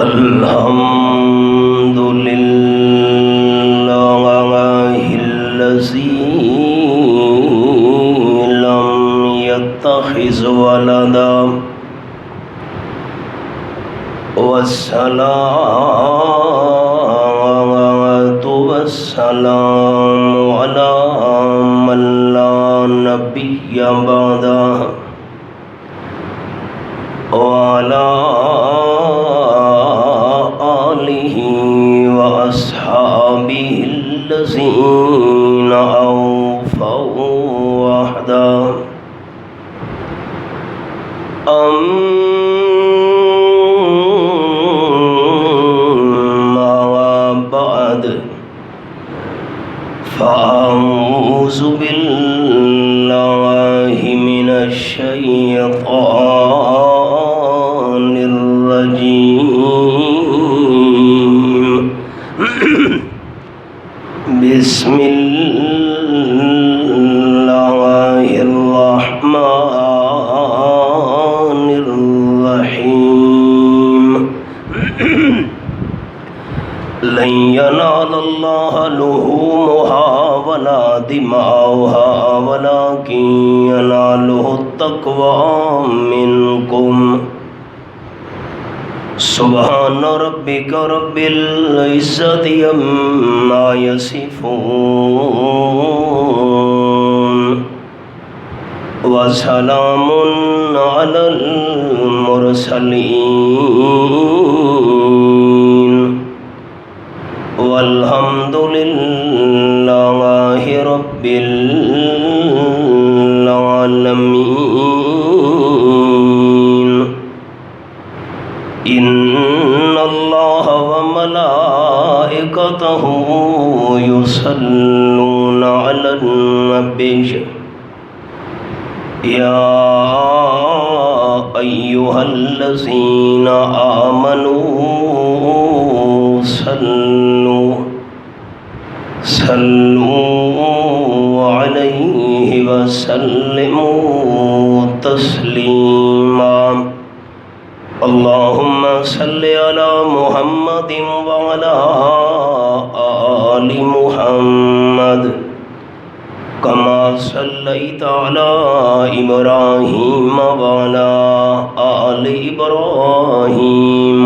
الحمد لله الذي لم يتخذ ولدا والصلاة والسلام على من لا نبي بعده وعلى آلہ وأصحابہ الذین أوفوا وحدہ أما بعد فأعوذ باللہ من الشیطان الرجیم بسم اللہ الرحمن الرحیم لن ينال اللہ لحومها ولا دماؤها ولكن يناله التقوى منكم سبحان ربك رب العزة عما يصفون وسلام على المرسلين والحمد لله رب العالمين إن الله وملائكته يصلون على النبي يا أيها الذين آمنوا صلوا عليه وسلموا تسليما اللهم صل على محمد وعلى آل محمد كما صليت على إبراهيم وعلى آل إبراهيم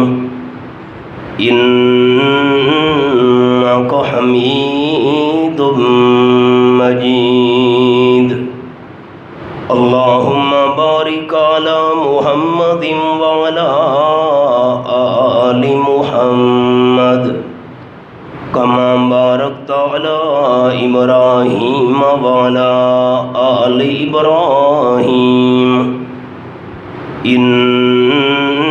إنك حميد مجيد اللهم بارك على محمد وعلى آل محمد كما باركت على إبراهيم وعلى آل إبراهيم إنك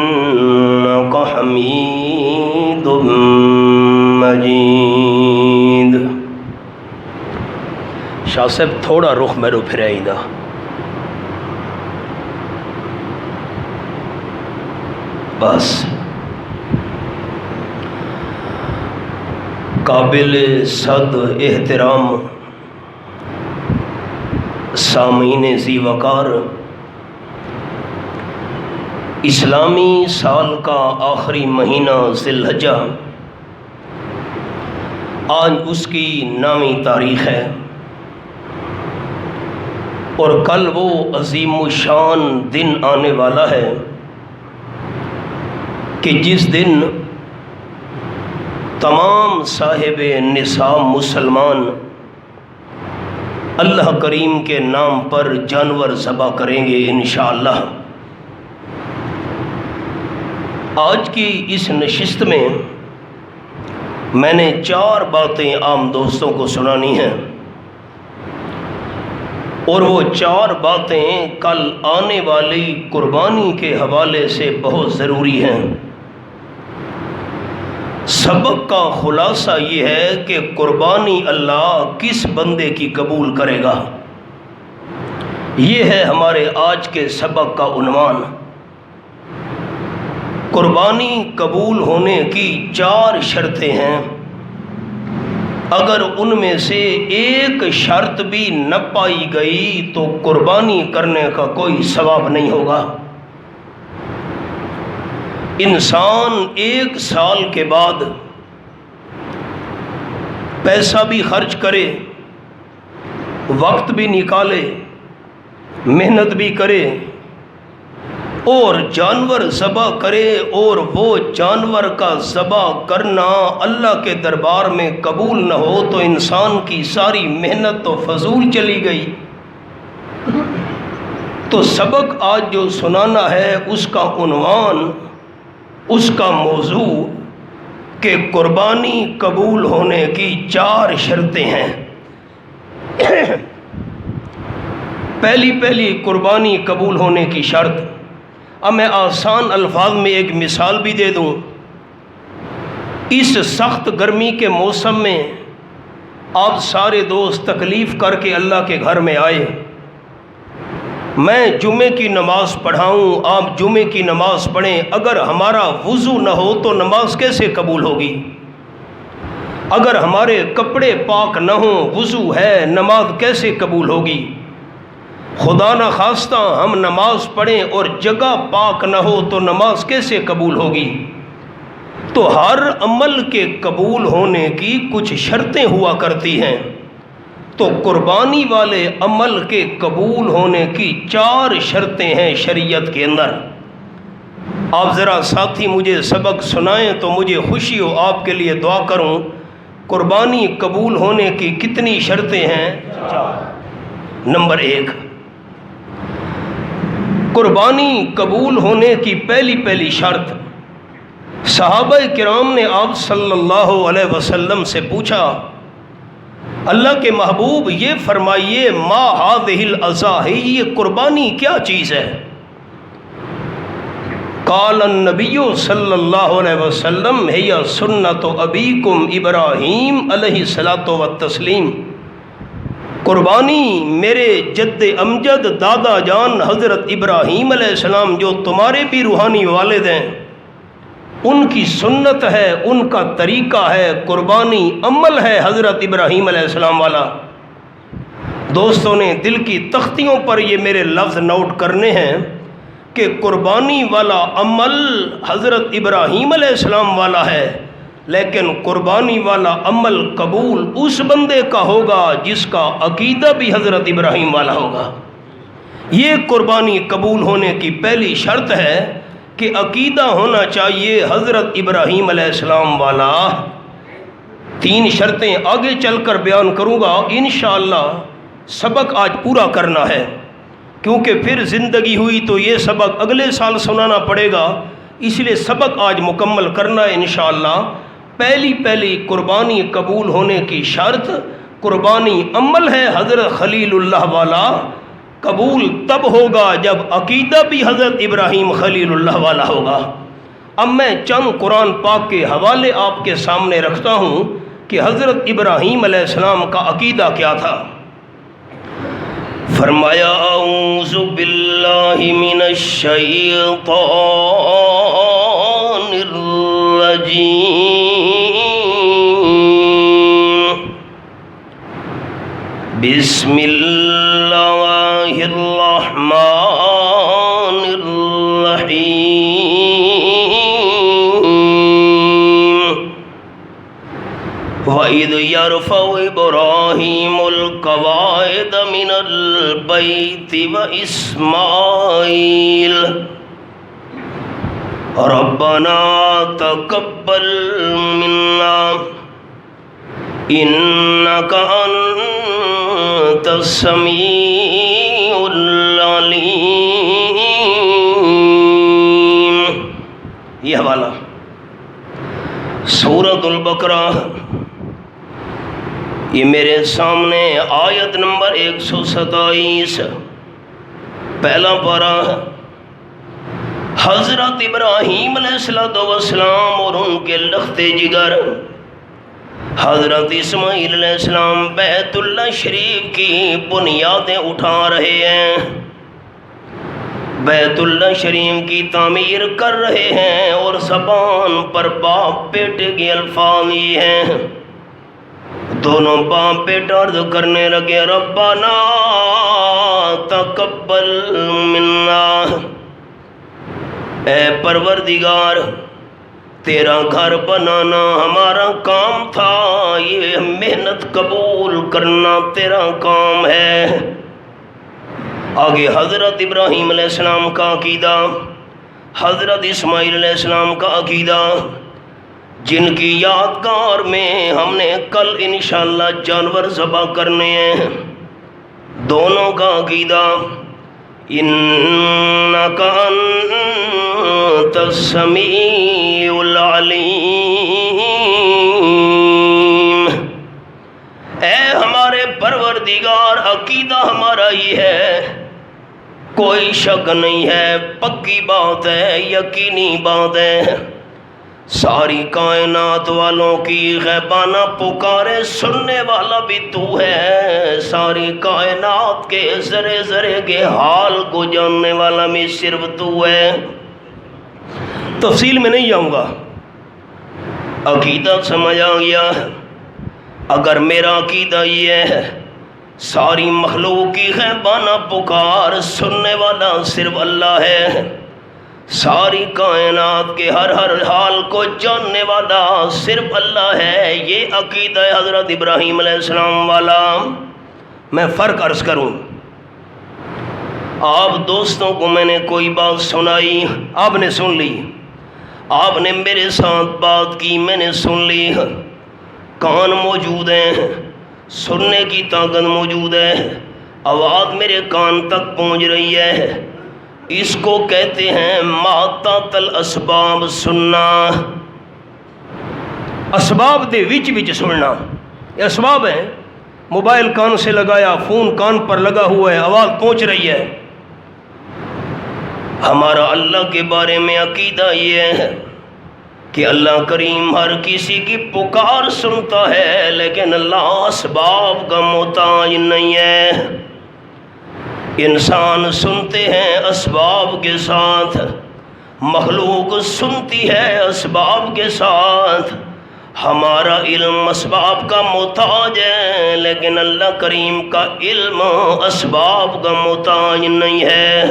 حميد مجيد شاہ صاحب تھوڑا رخ میرو پھرائی دا بس قابل صد احترام سامعین ذی وقار اسلامی سال کا آخری مہینہ ذی الحجہ آج اس کی 9ویں تاریخ ہے اور کل وہ عظیم الشان دن آنے والا ہے کہ جس دن تمام صاحب نصاب مسلمان اللہ کریم کے نام پر جانور ذبح کریں گے انشاءاللہ۔ آج کی اس نشست میں میں نے 4 باتیں عام دوستوں کو سنانی ہیں اور وہ 4 باتیں کل آنے والی قربانی کے حوالے سے بہت ضروری ہیں۔ سبق کا خلاصہ یہ ہے کہ قربانی اللہ کس بندے کی قبول کرے گا، یہ ہے ہمارے آج کے سبق کا عنوان۔ قربانی قبول ہونے کی 4 شرطیں ہیں، اگر ان میں سے ایک شرط بھی نہ پائی گئی تو قربانی کرنے کا کوئی ثواب نہیں ہوگا۔ انسان 1 سال کے بعد پیسہ بھی خرچ کرے، وقت بھی نکالے، محنت بھی کرے اور جانور ذبح کرے، اور وہ جانور کا ذبح کرنا اللہ کے دربار میں قبول نہ ہو تو انسان کی ساری محنت تو فضول چلی گئی۔ تو سبق آج جو سنانا ہے اس کا عنوان، اس کا موضوع کہ قربانی قبول ہونے کی 4 شرطیں ہیں۔ پہلی قربانی قبول ہونے کی شرط، اب میں آسان الفاظ میں ایک مثال بھی دے دوں۔ اس سخت گرمی کے موسم میں آپ سارے دوست تکلیف کر کے اللہ کے گھر میں آئے، میں جمعے کی نماز پڑھاؤں، آپ جمعے کی نماز پڑھیں، اگر ہمارا وضو نہ ہو تو نماز کیسے قبول ہوگی؟ اگر ہمارے کپڑے پاک نہ ہوں، وضو ہے، نماز کیسے قبول ہوگی؟ خدا نہ خواستہ ہم نماز پڑھیں اور جگہ پاک نہ ہو تو نماز کیسے قبول ہوگی؟ تو ہر عمل کے قبول ہونے کی کچھ شرطیں ہوا کرتی ہیں، تو قربانی والے عمل کے قبول ہونے کی 4 شرطیں ہیں شریعت کے اندر۔ آپ ذرا ساتھی مجھے سبق سنائیں تو مجھے خوشی ہو، آپ کے لیے دعا کروں۔ قربانی قبول ہونے کی کتنی شرطیں ہیں؟ 4۔ نمبر 1، قربانی قبول ہونے کی پہلی شرط، صحابہ کرام نے آپ صلی اللہ علیہ وسلم سے پوچھا، اللہ کے محبوب یہ فرمائیے، ما هذه الاضاحی، یہ قربانی کیا چیز ہے؟ قال النبی صلی اللہ علیہ وسلم ہی سنت ابیکم ابراہیم علیہ الصلاۃ والتسلیم، قربانی میرے جد امجد دادا جان حضرت ابراہیم علیہ السلام جو تمہارے بھی روحانی والد ہیں، ان کی سنت ہے، ان کا طریقہ ہے، قربانی عمل ہے حضرت ابراہیم علیہ السلام والا۔ دوستوں نے دل کی تختیوں پر یہ میرے لفظ نوٹ کرنے ہیں کہ قربانی والا عمل حضرت ابراہیم علیہ السلام والا ہے، لیکن قربانی والا عمل قبول اس بندے کا ہوگا جس کا عقیدہ بھی حضرت ابراہیم والا ہوگا۔ یہ قربانی قبول ہونے کی پہلی شرط ہے کہ عقیدہ ہونا چاہیے حضرت ابراہیم علیہ السلام والا۔ 3 شرطیں آگے چل کر بیان کروں گا انشاءاللہ، سبق آج پورا کرنا ہے کیونکہ پھر زندگی ہوئی تو یہ سبق اگلے سال سنانا پڑے گا، اس لیے سبق آج مکمل کرنا ہے انشاءاللہ۔ پہلی قربانی قبول ہونے کی شرط، قربانی عمل ہے حضرت خلیل اللہ والا، قبول تب ہوگا جب عقیدہ بھی حضرت ابراہیم خلیل اللہ والا ہوگا۔ اب میں چند قرآن پاک کے حوالے آپ کے سامنے رکھتا ہوں کہ حضرت ابراہیم علیہ السلام کا عقیدہ کیا تھا۔ فرمایا اعوذ باللہ من الشیطان الرجیم، بسم اللہ الرحمن الرحیم، وَإِذْ يَرْفَعُ إِبْرَاهِيمُ الْقَوَاعِدَ مِنَ الْبَيْتِ وَإِسْمَاعِيلُ رَبَّنَا تَقَبَّلْ مِنَّا إِنَّكَ أَنْتَ السَّمِيعُ الْعَلِيمُ۔ یہ حوالہ سورۃ البقرہ، یہ میرے سامنے آیت نمبر 127، پہلا پارہ۔ حضرت ابراہیم علیہ السلام اور ان کے لخت جگر حضرت اسماعیل علیہ السلام بیت اللہ شریف کی بنیادیں اٹھا رہے ہیں، بیت اللہ شریف کی تعمیر کر رہے ہیں، اور زبان پر باپ بیٹے کے الفاظ یہ ہیں، دونوں باپ بیٹا عرض کرنے لگے، ربنا تقبل منا، اے پروردگار تیرا گھر بنانا ہمارا کام تھا، یہ محنت قبول کرنا تیرا کام ہے۔ آگے حضرت ابراہیم علیہ السلام کا عقیدہ، حضرت اسماعیل علیہ السلام کا عقیدہ، جن کی یادگار میں ہم نے کل انشاءاللہ جانور ذبح کرنے ہیں، دونوں کا عقیدہ اِنَّكَ أَنْتَ السَّمِيعُ الْعَلِيمُ۔ اے ہمارے پروردگار عقیدہ ہمارا یہ ہے، کوئی شک نہیں ہے، پکی بات ہے، یقینی بات ہے، ساری کائنات والوں کی غیبانہ پکارے سننے والا بھی تو ہے، ساری کائنات کے ذرے ذرے کے حال کو جاننے والا بھی صرف تو ہے۔ تفصیل میں نہیں جاؤں گا، عقیدہ سمجھ آ گیا۔ اگر میرا عقیدہ یہ ہے ساری مخلوق کی غیبانہ پکار سننے والا صرف اللہ ہے، ساری کائنات کے ہر حال کو جاننے والا صرف اللہ ہے، یہ عقیدہ ہے حضرت ابراہیم علیہ السلام والا۔ میں فرق عرض کروں، آپ دوستوں کو میں نے کوئی بات سنائی، آپ نے سن لی، آپ نے میرے ساتھ بات کی، میں نے سن لی، کان موجود ہیں، سننے کی طاقت موجود ہے، آواز میرے کان تک پہنچ رہی ہے، اس کو کہتے ہیں ماتات الاسباب سننا، اسباب دے وچ سننا۔ یہ اسباب ہیں، موبائل کان سے لگایا، فون کان پر لگا ہوا ہے، آواز پہنچ رہی ہے۔ ہمارا اللہ کے بارے میں عقیدہ یہ ہے کہ اللہ کریم ہر کسی کی پکار سنتا ہے، لیکن اللہ اسباب کا محتاج نہیں ہے۔ انسان سنتے ہیں اسباب کے ساتھ، مخلوق سنتی ہے اسباب کے ساتھ، ہمارا علم اسباب کا محتاج ہے، لیکن اللہ کریم کا علم اسباب کا محتاج نہیں ہے۔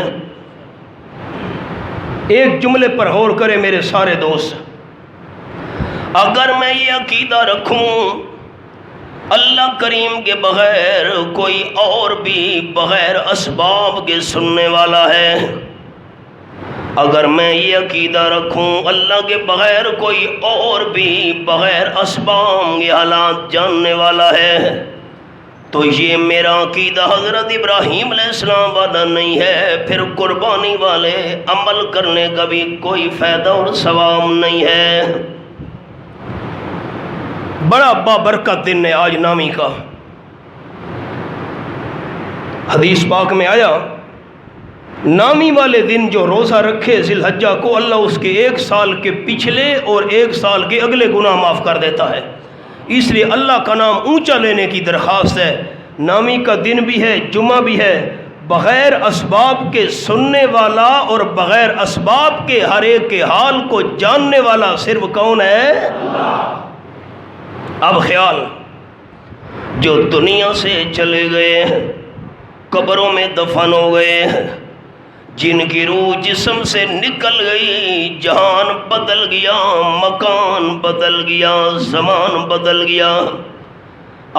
ایک جملے پر غور کرے میرے سارے دوست، اگر میں یہ عقیدہ رکھوں اللہ کریم کے بغیر کوئی اور بھی بغیر اسباب کے سننے والا ہے، اگر میں یہ عقیدہ رکھوں اللہ کے بغیر کوئی اور بھی بغیر اسباب کے حالات جاننے والا ہے، تو یہ میرا عقیدہ حضرت ابراہیم علیہ السلام والا نہیں ہے، پھر قربانی والے عمل کرنے کا بھی کوئی فائدہ اور ثواب نہیں ہے۔ بڑا بابرکت دن ہے آج نامی کا، حدیث پاک میں آیا نامی والے دن جو روزہ رکھے ذی الحجہ کو، اللہ اس کے 1 سال کے پچھلے اور 1 سال کے اگلے گناہ معاف کر دیتا ہے، اس لیے اللہ کا نام اونچا لینے کی درخواست ہے۔ نامی کا دن بھی ہے، جمعہ بھی ہے، بغیر اسباب کے سننے والا اور بغیر اسباب کے ہر ایک کے حال کو جاننے والا صرف کون ہے؟ اللہ۔ اب خیال، جو دنیا سے چلے گئے ہیں، قبروں میں دفن ہو گئے ہیں، جن کی روح جسم سے نکل گئی، جہان بدل گیا، مکان بدل گیا، زمان بدل گیا،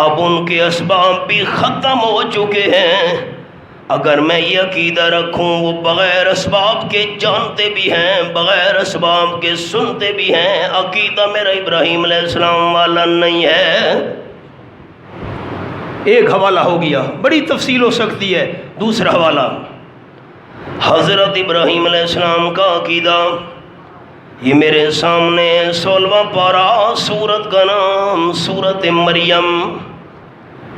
اب ان کے اسباب بھی ختم ہو چکے ہیں۔ اگر میں یہ عقیدہ رکھوں وہ بغیر اسباب کے جانتے بھی ہیں، بغیر اسباب کے سنتے بھی ہیں، عقیدہ میرا ابراہیم علیہ السلام والا نہیں ہے۔ ایک حوالہ ہو گیا، بڑی تفصیل ہو سکتی ہے۔ دوسرا حوالہ حضرت ابراہیم علیہ السلام کا عقیدہ، یہ میرے سامنے 16واں پارہ، سورت کا نام سورت مریم،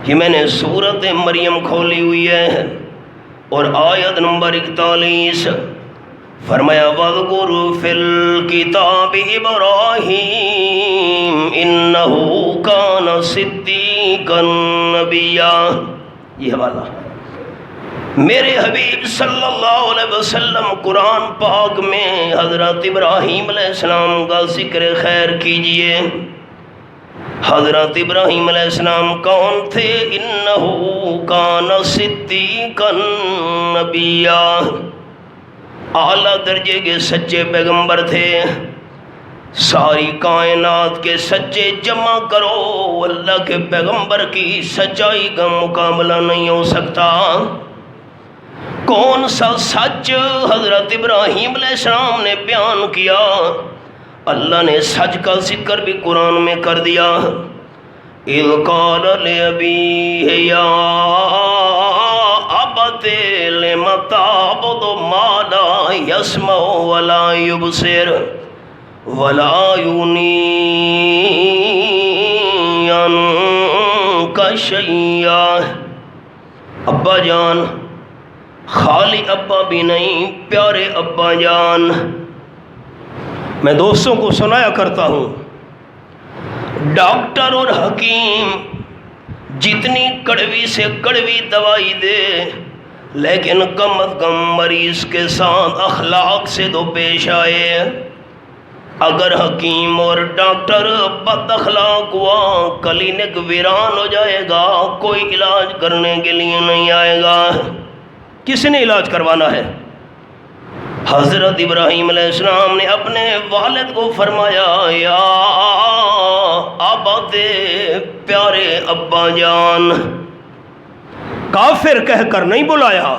یہ میں نے سورت مریم کھولی ہوئی ہے اور آیت نمبر 41 فرمایا وَاذْكُرْ فِي الْكِتَابِ إِبْرَاهِيمَ إِنَّهُ كَانَ صِدِّيقًا نَبِيًّا۔ یہ حوالہ میرے حبیب صلی اللہ علیہ وسلم قرآن پاک میں حضرت ابراہیم علیہ السلام کا ذکر خیر کیجئے۔ حضرت ابراہیم علیہ السلام کون تھے؟ انہو کان صدیقا نبیا، اعلیٰ درجے کے سچے پیغمبر تھے. ساری کائنات کے سچے جمع کرو، اللہ کے پیغمبر کی سچائی کا مقابلہ نہیں ہو سکتا. کون سا سچ حضرت ابراہیم علیہ السلام نے بیان کیا؟ اللہ نے سچ کا ذکر بھی قرآن میں کر دیا. اذ قال لأبیہ یا ابت لم تعبد ما لا يسمع ولا يبصر ولا یغنی عنک شیئا. ابا جان، خالی ابا بھی نہیں، پیارے ابا جان. میں دوستوں کو سنایا کرتا ہوں، ڈاکٹر اور حکیم جتنی کڑوی سے کڑوی دوائی دے، لیکن کم از کم مریض کے ساتھ اخلاق سے تو پیش آئے. اگر حکیم اور ڈاکٹر بد اخلاق ہوا، کلینک ویران ہو جائے گا، کوئی علاج کرنے کے لیے نہیں آئے گا. کس نے علاج کروانا ہے؟ حضرت ابراہیم علیہ السلام نے اپنے والد کو فرمایا یا ابت، پیارے ابا جان. کافر کہہ کر نہیں بلایا،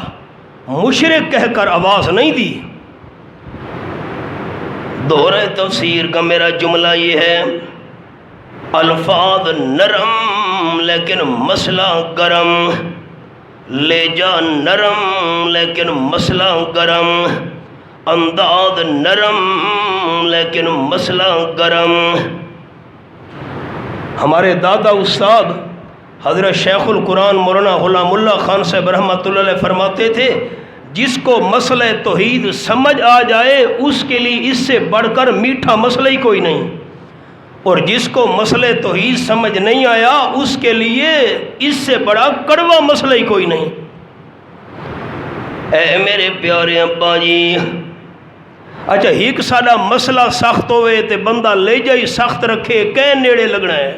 مشرک کہہ کر آواز نہیں دی. دورہ تفسیر کا میرا جملہ یہ ہے، الفاظ نرم لیکن مسئلہ گرم، لہجہ نرم لیکن مسئلہ گرم، انداز نرم لیکن مسئلہ گرم. ہمارے دادا استاد حضرت شیخ القرآن مولانا غلام اللہ خان صاحب رحمۃ اللہ علیہ فرماتے تھے، جس کو مسئلہ توحید سمجھ آ جائے اس کے لیے اس سے بڑھ کر میٹھا مسئلہ ہی کوئی نہیں، اور جس کو مسئلہ توحید سمجھ نہیں آیا اس کے لیے اس سے بڑا کڑوا مسئلہ ہی کوئی نہیں. اے میرے پیارے ابا جی، اچھا ایک ساڈا مسئلہ سخت ہوئے تے بندہ لے جائی سخت رکھے، کہ نیڑے لگنا ہے.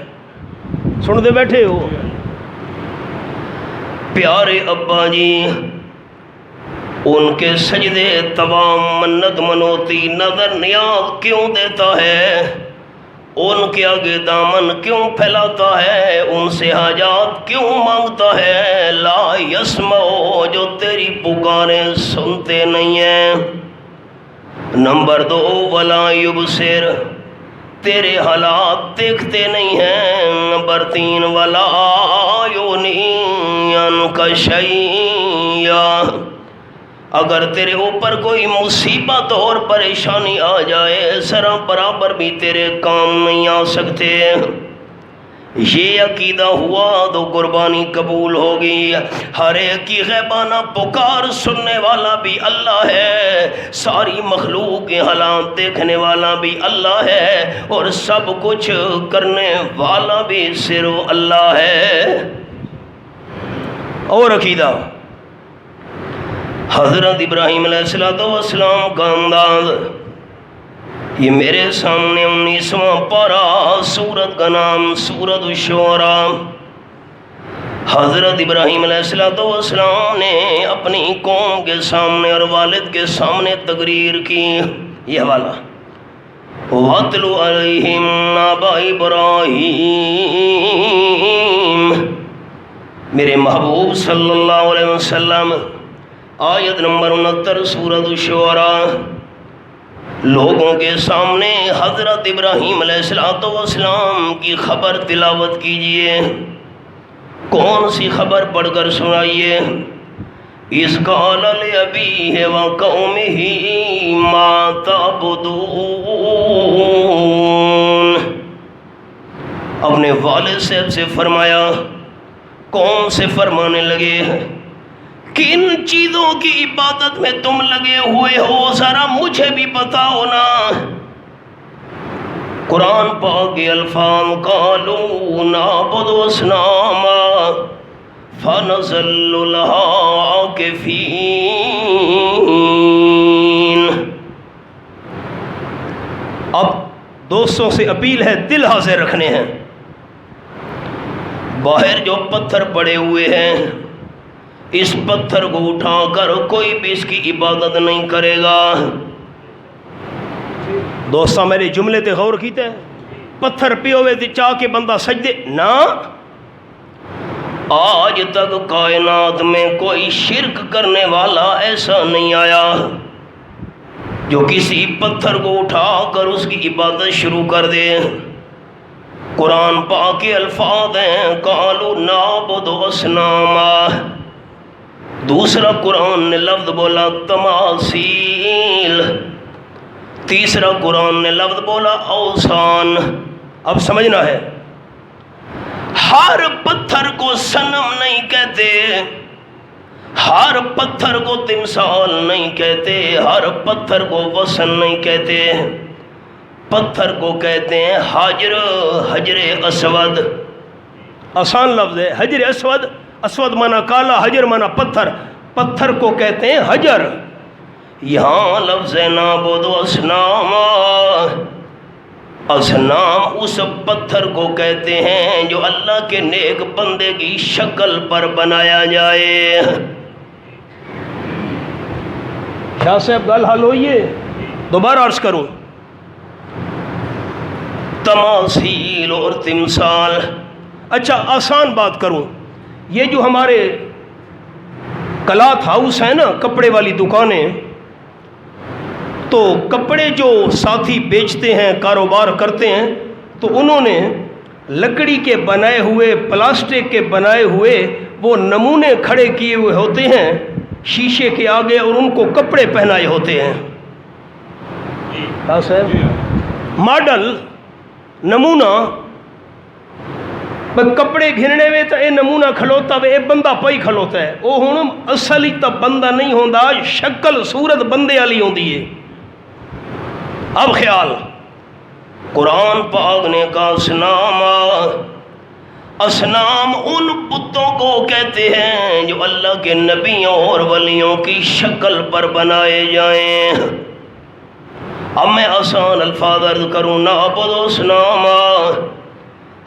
سن دے بیٹھے ہو پیارے ابا جی، ان کے سجدے تمام منت منوتی نظر نیاز کیوں دیتا ہے؟ ان کے آگے دامن کیوں پھیلاتا ہے؟ ان سے حاجات کیوں مانگتا ہے؟ لا یسمع، جو تیری پکاریں سنتے نہیں ہیں. نمبر 2، ولا یبصر، تیرے حالات دیکھتے نہیں ہیں. نمبر 3، ولا یغنی عنک شیئا، اگر تیرے اوپر کوئی مصیبت اور پریشانی آ جائے ذرا برابر بھی تیرے کام نہیں آ سکتے. یہ عقیدہ ہوا تو قربانی قبول ہوگی. ہر ایک کی غیبانہ پکار سننے والا بھی اللہ ہے، ساری مخلوق کے حالات دیکھنے والا بھی اللہ ہے، اور سب کچھ کرنے والا بھی صرف اللہ ہے. اور عقیدہ حضرت ابراہیم علیہ السلام کا انداز، یہ میرے سامنے 19واں پارہ، سورت کا نام سورت الشعراء. حضرت ابراہیم علیہ السلام نے اپنی قوم کے سامنے اور والد کے سامنے تقریر کی. یہ حوالہ وَاتْلُ عَلَيْهِمْ نَبَأَ إِبْرَاهِيمَ، میرے محبوب صلی اللہ علیہ وسلم، آیت نمبر 69 سورۃ الشعراء. لوگوں کے سامنے حضرت ابراہیم علیہ السلام کی خبر تلاوت کیجئے. کون سی خبر پڑھ کر سنائیے؟ اِذْ قَالَ لِأَبِيهِ وَقَوْمِهِ مَا تَعْبُدُونَ، اپنے والد صاحب سے فرمایا، قوم سے فرمانے لگے، کن چیزوں کی عبادت میں تم لگے ہوئے ہو، ذرا مجھے بھی بتاؤ نا. قرآن پاک کے الفاظ، قالوا نعبد اصناما فنظل لها عاکفین. اب دوستوں سے اپیل ہے، دل حاضر رکھنے ہیں. باہر جو پتھر پڑے ہوئے ہیں اس پتھر کو اٹھا کر کوئی بھی اس کی عبادت نہیں کرے گا۔ دوستاں میرے جملے تے غور کیتے ہیں؟ پتھر پہ ہوئے تے چاہ کے بندہ سجدے نہ، آج تک کائنات میں کوئی شرک کرنے والا ایسا نہیں آیا جو کسی پتھر کو اٹھا کر اس کی عبادت شروع کر دے۔ قرآن پاک کے الفاظ ہیں قالوا نعبد اصناما، دوسرا قرآن نے لفظ بولا تماثیل، تیسرا قرآن نے لفظ بولا اوثان۔ اب سمجھنا ہے، ہر پتھر کو صنم نہیں کہتے، ہر پتھر کو تمثال نہیں کہتے، ہر پتھر کو وثن نہیں کہتے، پتھر کو کہتے ہیں حجر، حجر اسود، آسان لفظ ہے حجر اسود، اسود مانا کالا، حجر مانا پتھر، پتھر کو کہتے ہیں حجر۔ یہاں لفظ نعبد اصناما، اصنام اس پتھر کو کہتے ہیں جو اللہ کے نیک بندے کی شکل پر بنایا جائے۔ شاہ صاحب گل حل ہوئی ہے؟ دوبارہ عرض کروں، تماثیل اور تمثال۔ اچھا آسان بات کروں، یہ جو ہمارے کلاتھ ہاؤس ہیں نا، کپڑے والی دکانیں، تو کپڑے جو ساتھی بیچتے ہیں، کاروبار کرتے ہیں، تو انہوں نے لکڑی کے بنائے ہوئے، پلاسٹک کے بنائے ہوئے وہ نمونے کھڑے کیے ہوئے ہوتے ہیں شیشے کے آگے، اور ان کو کپڑے پہنائے ہوتے ہیں۔ ماڈل نمونہ کپڑے گھننے میں تو اے نمونہ کھلوتا وے، اے بندہ پئی کھلوتا ہے، وہ ہوں اصلی تو بندہ نہیں ہوندا، شکل صورت بندے والی ہوندی ہے۔ اب خیال، قرآن پاک نے کہا اصنام ان بتوں کو کہتے ہیں جو اللہ کے نبیوں اور ولیوں کی شکل پر بنائے جائیں۔ اب میں آسان الفاظ عرض کروں، نعبد اصناما،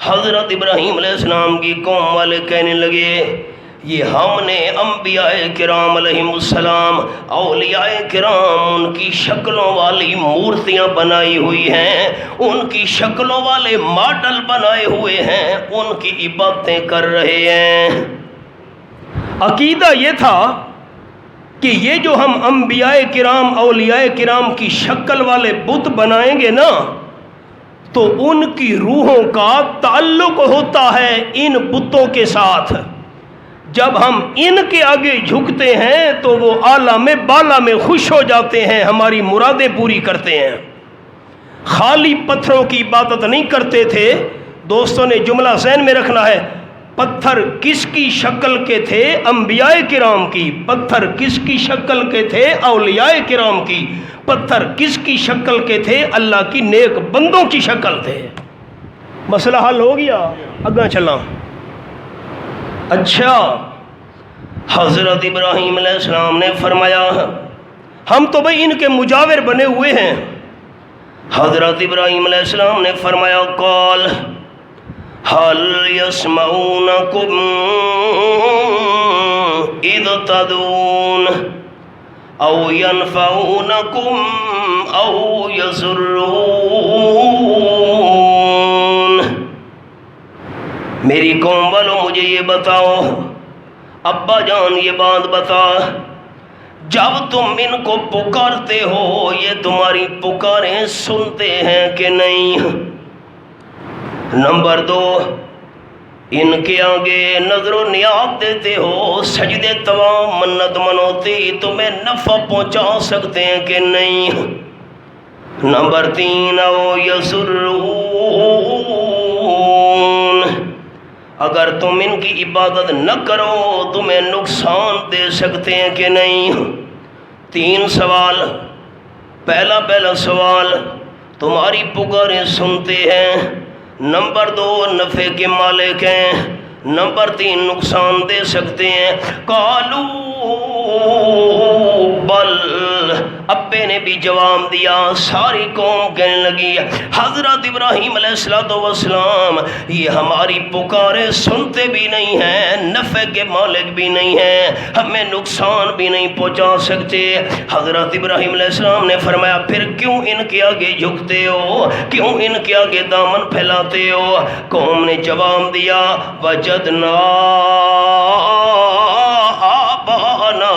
حضرت ابراہیم علیہ السلام کی قوم والے کہنے لگے یہ ہم نے انبیاء کرام علیہ السلام، اولیاء کرام، ان کی شکلوں والی مورتیاں بنائی ہوئی ہیں، ان کی شکلوں والے ماڈل بنائے ہوئے ہیں، ان کی عبادتیں کر رہے ہیں۔ عقیدہ یہ تھا کہ یہ جو ہم انبیاء کرام، اولیاء کرام کی شکل والے بت بنائیں گے نا، تو ان کی روحوں کا تعلق ہوتا ہے ان بتوں کے ساتھ۔ جب ہم ان کے آگے جھکتے ہیں تو وہ عالم بالا میں خوش ہو جاتے ہیں، ہماری مرادیں پوری کرتے ہیں۔ خالی پتھروں کی عبادت نہیں کرتے تھے۔ دوستوں نے جملہ ذہن میں رکھنا ہے، پتھر کس کی شکل کے تھے؟ انبیاء کرام کی۔ پتھر کس کی شکل کے تھے؟ اولیاء کرام کی۔ پتھر کس کی شکل کے تھے؟ اللہ کی نیک بندوں کی شکل تھے۔ مسئلہ حل ہو گیا؟ اگاں چلا۔ اچھا، حضرت ابراہیم علیہ السلام نے فرمایا ہم تو بھئی ان کے مجاور بنے ہوئے ہیں۔ حضرت ابراہیم علیہ السلام نے فرمایا قال هل يسمعونكم اذ تدعون او ينفعونكم او يضرون۔ میری قوم والوں مجھے یہ بتاؤ، ابا جان یہ بات بتا، جب تم ان کو پکارتے ہو یہ تمہاری پکاریں سنتے ہیں کہ نہیں؟ نمبر 2، ان کے آگے نظر و نیاز دیتے ہو، سجدے تمام منت منوتی تمہیں نفع پہنچا سکتے ہیں کہ نہیں؟ نمبر 3، او یسرون، اگر تم ان کی عبادت نہ کرو تمہیں نقصان دے سکتے ہیں کہ نہیں؟ 3 سوال۔ پہلا سوال، تمہاری پکاریں سنتے ہیں۔ نمبر 2، نفع کے مالک ہیں۔ نمبر 3، نقصان دے سکتے ہیں۔ قالوا بل، ابے نے بھی جواب دیا، ساری قوم کہنے لگی حضرت ابراہیم علیہ السلام یہ ہماری پکاریں سنتے بھی نہیں ہیں، نفع کے مالک بھی نہیں ہیں، ہمیں نقصان بھی نہیں پہنچا سکتے۔ حضرت ابراہیم علیہ السلام نے فرمایا پھر کیوں ان کے آگے جھکتے ہو، کیوں ان کے آگے دامن پھیلاتے ہو؟ قوم نے جواب دیا وجدنا آبانا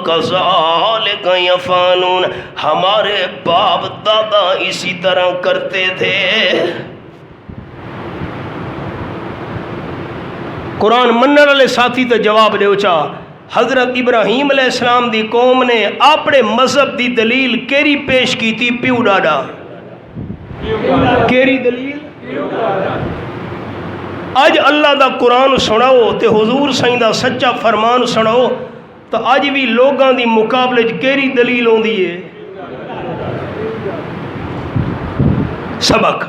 کذالک یفعلون، ہمارے باپ دادا اسی طرح کرتے تھے۔ قرآن منن والے ساتھی تو جواب دے اچا، حضرت ابراہیم علیہ السلام دی قوم نے اپنے مذہب دی دلیل کیری پیش کی تھی؟ پیو ڈاڈا۔ کیری دلیل؟ اج اللہ دا قرآن سناؤ تے حضور سائیں دا سچا فرمان سناؤ تو اج بھی لوگاں دی مقابلے کیری دلیل ہوندی ہے؟ سبق۔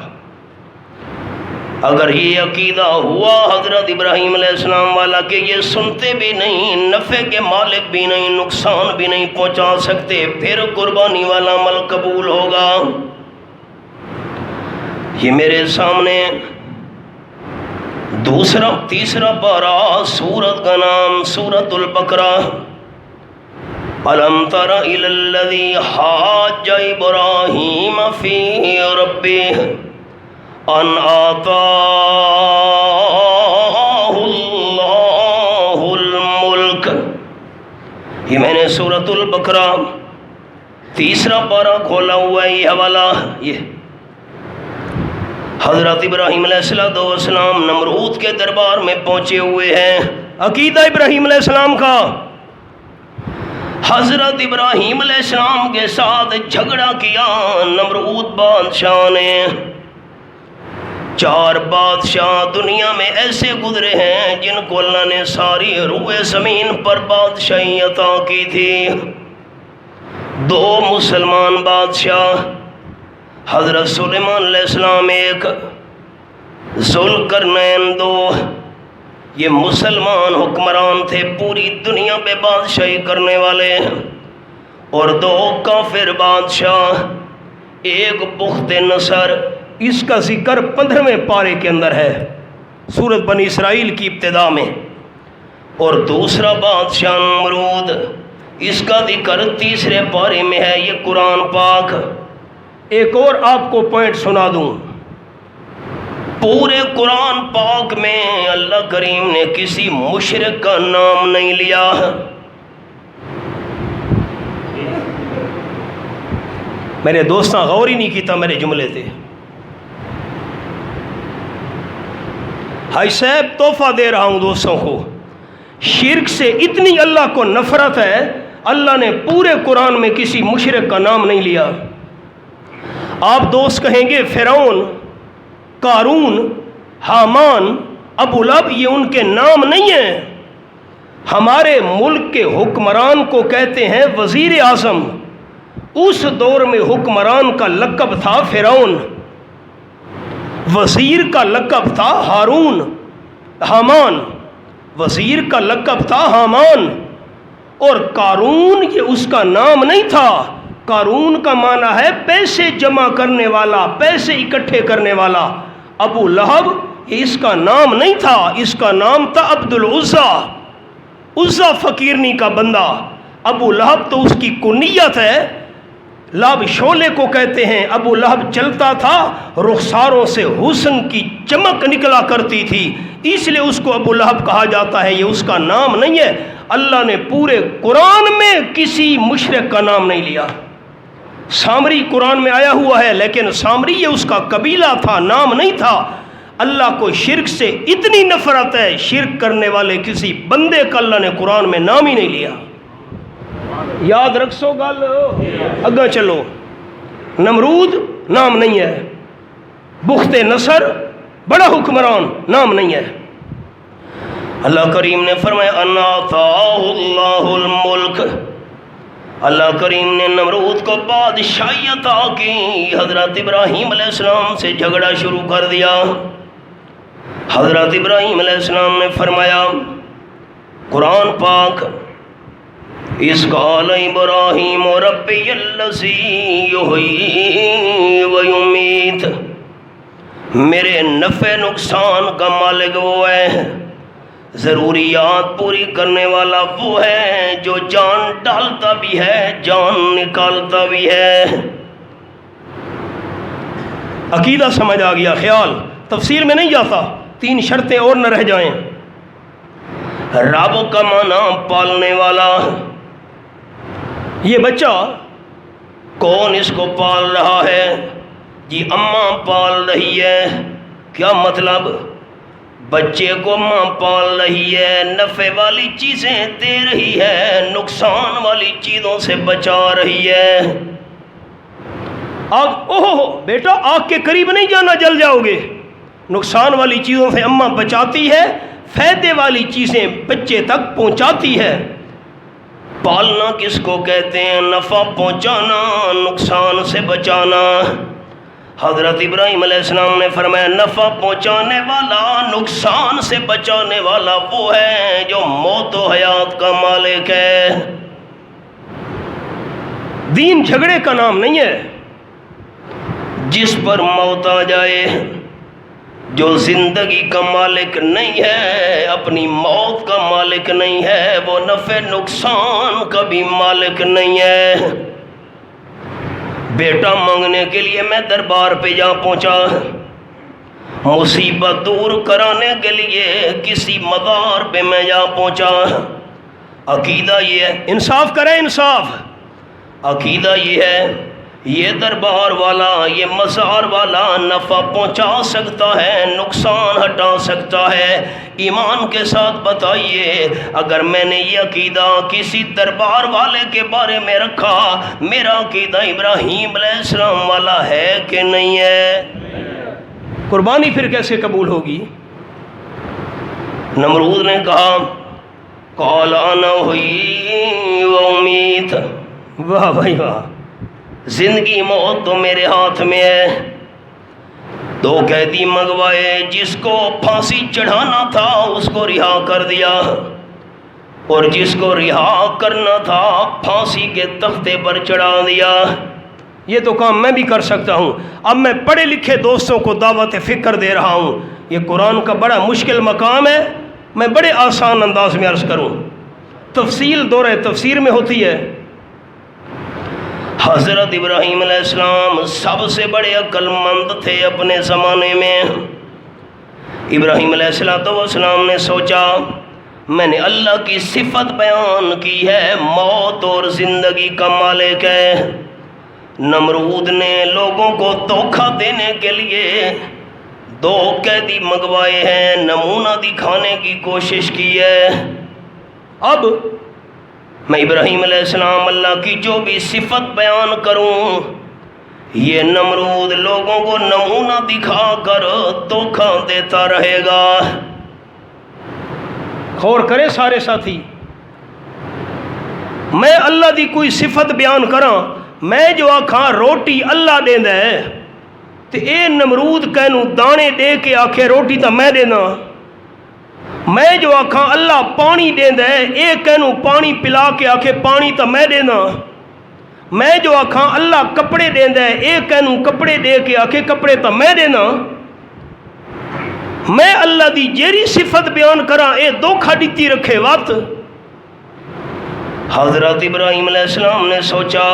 اگر یہ عقیدہ ہوا حضرت ابراہیم علیہ السلام والا کہ یہ سنتے بھی نہیں، نفع کے مالک بھی نہیں، نقصان بھی نہیں پہنچا سکتے، پھر قربانی والا عمل قبول ہوگا؟ یہ میرے سامنے تیسرا پارہ، سورت کا نام سورت البقرہ۔ الم تر الی الذی حاج ابراہیم فی ربہ ان آتاہ اللہ الملک۔ یہ میں نے سورت البقرہ تیسرا پارہ کھولا ہوا ہے، یہ حوالہ یہ حضرت ابراہیم علیہ السلام نمرود کے دربار میں پہنچے ہوئے ہیں۔ عقیدہ ابراہیم علیہ السلام کا، حضرت ابراہیم علیہ السلام کے ساتھ جھگڑا کیا نمرود بادشاہ نے۔ 4 بادشاہ دنیا میں ایسے گزرے ہیں جن کو اللہ نے ساری روئے زمین پر بادشاہی عطا کی تھی۔ 2 مسلمان بادشاہ، حضرت سلیمان علیہ السلام ایک، ذوالقرنین 2، یہ مسلمان حکمران تھے، پوری دنیا پہ بادشاہی کرنے والے۔ اور 2 کافر بادشاہ، ایک بخت نصر، اس کا ذکر 15ویں پارے کے اندر ہے سورت بنی اسرائیل کی ابتدا میں، اور دوسرا بادشاہ نمرود، اس کا ذکر 3 پارے میں ہے۔ یہ قرآن پاک۔ ایک اور آپ کو پوائنٹ سنا دوں، پورے قرآن پاک میں اللہ کریم نے کسی مشرک کا نام نہیں لیا۔ میرے دوستاں غور ہی نہیں کیتا میرے جملے تھے۔ بھائی صاحب تحفہ دے رہا ہوں دوستوں کو، شرک سے اتنی اللہ کو نفرت ہے، اللہ نے پورے قرآن میں کسی مشرک کا نام نہیں لیا۔ آپ دوست کہیں گے فرعون، قارون، حامان، ابو لہب یہ ان کے نام نہیں ہیں۔ ہمارے ملک کے حکمران کو کہتے ہیں وزیر اعظم، اس دور میں حکمران کا لقب تھا فرعون، وزیر کا لقب تھا ہارون، حامان، وزیر کا لقب تھا حامان، اور قارون یہ اس کا نام نہیں تھا۔ قارون کا معنی ہے پیسے جمع کرنے والا، پیسے اکٹھے کرنے والا۔ ابو لہب یہ اس کا نام نہیں تھا، اس کا نام تھا عبد العزا، عزا فقیرنی کا بندہ۔ ابو لہب تو اس کی کنیت ہے، لہب شعلے کو کہتے ہیں۔ ابو لہب چلتا تھا، رخساروں سے حسن کی چمک نکلا کرتی تھی، اس لیے اس کو ابو لہب کہا جاتا ہے، یہ اس کا نام نہیں ہے۔ اللہ نے پورے قرآن میں کسی مشرک کا نام نہیں لیا۔ سامری قرآن میں آیا ہوا ہے، لیکن سامری یہ اس کا قبیلہ تھا، نام نہیں تھا۔ اللہ کو شرک سے اتنی نفرت ہے، شرک کرنے والے کسی بندے کا اللہ نے قرآن میں نام ہی نہیں لیا۔ یاد رکھو گل، اگا چلو۔ نمرود نام نہیں ہے، بخت نصر بڑا حکمران نام نہیں ہے۔ اللہ کریم نے فرمایا ان آتاہ اللہ الملک، اللہ کریم نے نمرود کو بادشاہی عطا کی۔ حضرت ابراہیم علیہ السلام سے جھگڑا شروع کر دیا۔ حضرت ابراہیم علیہ السلام نے فرمایا، قرآن پاک اذ قال ابراہیم ربی الذی یحیی و یمیت، میرے نفع نقصان کا مالک وہ ہے، ضروریات پوری کرنے والا وہ ہے جو جان ڈالتا بھی ہے جان نکالتا بھی ہے۔ عقیدہ سمجھ آ گیا، خیال تفسیر میں نہیں جاتا، 3 شرطیں اور نہ رہ جائیں۔ رب کا معنی پالنے والا، یہ بچہ کون اس کو پال رہا ہے؟ جی اماں پال رہی ہے۔ کیا مطلب؟ بچے کو ماں پال رہی ہے، نفع والی چیزیں دے رہی ہے، نقصان والی چیزوں سے بچا رہی ہے۔ اوہ بیٹا آگ کے قریب نہیں جانا، جل جاؤ گے۔ نقصان والی چیزوں سے اماں بچاتی ہے، فائدے والی چیزیں بچے تک پہنچاتی ہے۔ پالنا کس کو کہتے ہیں؟ نفع پہنچانا، نقصان سے بچانا۔ حضرت ابراہیم علیہ السلام نے فرمایا نفع پہنچانے والا، نقصان سے بچانے والا وہ ہے جو موت و حیات کا مالک ہے۔ دین جھگڑے کا نام نہیں ہے۔ جس پر موت آ جائے، جو زندگی کا مالک نہیں ہے، اپنی موت کا مالک نہیں ہے، وہ نفع نقصان کا بھی مالک نہیں ہے۔ بیٹا مانگنے کے لیے میں دربار پہ جا پہنچا، مصیبت دور کرانے کے لیے کسی مزار پہ میں جا پہنچا۔ عقیدہ یہ ہے، انصاف کریں انصاف، عقیدہ یہ ہے یہ دربار والا، یہ مزار والا نفع پہنچا سکتا ہے، نقصان ہٹا سکتا ہے۔ ایمان کے ساتھ بتائیے، اگر میں نے یہ عقیدہ کسی دربار والے کے بارے میں رکھا، میرا عقیدہ ابراہیم علیہ السلام والا ہے کہ نہیں ہے؟ قربانی پھر کیسے قبول ہوگی؟ نمرود نے کہا قال انا احیی و امیت، واہ بھائی واہ، زندگی موت تو میرے ہاتھ میں ہے۔ 2 قیدی منگوائے، جس کو پھانسی چڑھانا تھا اس کو رہا کر دیا، اور جس کو رہا کرنا تھا پھانسی کے تختے پر چڑھا دیا۔ یہ تو کام میں بھی کر سکتا ہوں۔ اب میں پڑھے لکھے دوستوں کو دعوت فکر دے رہا ہوں۔ یہ قرآن کا بڑا مشکل مقام ہے، میں بڑے آسان انداز میں عرض کروں۔ تفصیل دورہ تفسیر میں ہوتی ہے۔ حضرت ابراہیم علیہ السلام سب سے بڑے عقل مند تھے اپنے زمانے میں۔ ابراہیم علیہ السلام نے سوچا میں نے اللہ کی صفت بیان کی ہے، موت اور زندگی کا مالک ہے۔ نمرود نے لوگوں کو دھوکہ دینے کے لیے 2 قیدی منگوائے ہیں، نمونہ دکھانے کی کوشش کی ہے۔ اب میں ابراہیم علیہ السلام اللہ کی جو بھی صفت بیان کروں، یہ نمرود لوگوں کو نمونہ دکھا کر دھوکہ دیتا رہے گا۔ غور کرے سارے ساتھی، میں اللہ دی کوئی صفت بیان کراں، میں جو آکھاں روٹی اللہ دیندا ہے تے اے نمرود کینوں دانے دے کے آکھے روٹی تا میں دینا۔ میں جو آکھاں اللہ پانی دیندا ہے، اے کینوں پانی پلا کے آکھے پانی تا میں دینا۔ میں جو آکھاں اللہ کپڑے دیندا ہے، اے کینوں کپڑے دے کے آکھے کپڑے تا میں دینا۔ میں اللہ دی جیری صفت بیان کراں، اے دھوکھا دتی رکھے وقت۔ حضرت ابراہیم علیہ السلام نے سوچا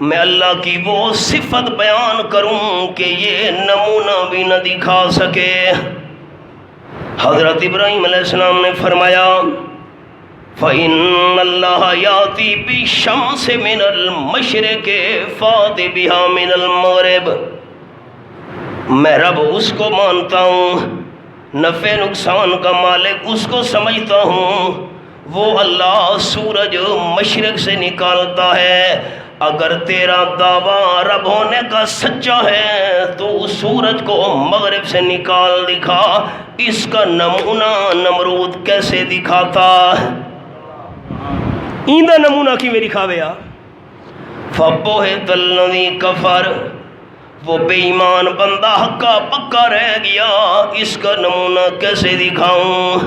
میں اللہ کی وہ صفت بیان کروں کہ یہ نمونہ بھی نہ دکھا سکے۔ حضرت ابراہیم علیہ السلام نے فرمایا فَإِنَّ اللَّهَ يَأْتِي بِالشَّمْسِ مِنَ الْمَشْرِقِ فَأْتِ بِهَا مِنَ الْمَغْرِبِ۔ میں رب اس کو مانتا ہوں، نفع نقصان کا مالک اس کو سمجھتا ہوں، وہ اللہ سورج مشرق سے نکالتا ہے۔ اگر تیرا دعویٰ رب ہونے کا سچا ہے تو اس سورج کو مغرب سے نکال دکھا۔ اس کا نمونہ نمرود کیسے دکھاتا؟ ایندہ نمونہ کی میری کھاویا فَبُهِتَ الَّذِي كَفَرَ، وہ بے ایمان بندہ ہکا پکا رہ گیا، اس کا نمونہ کیسے دکھاؤں؟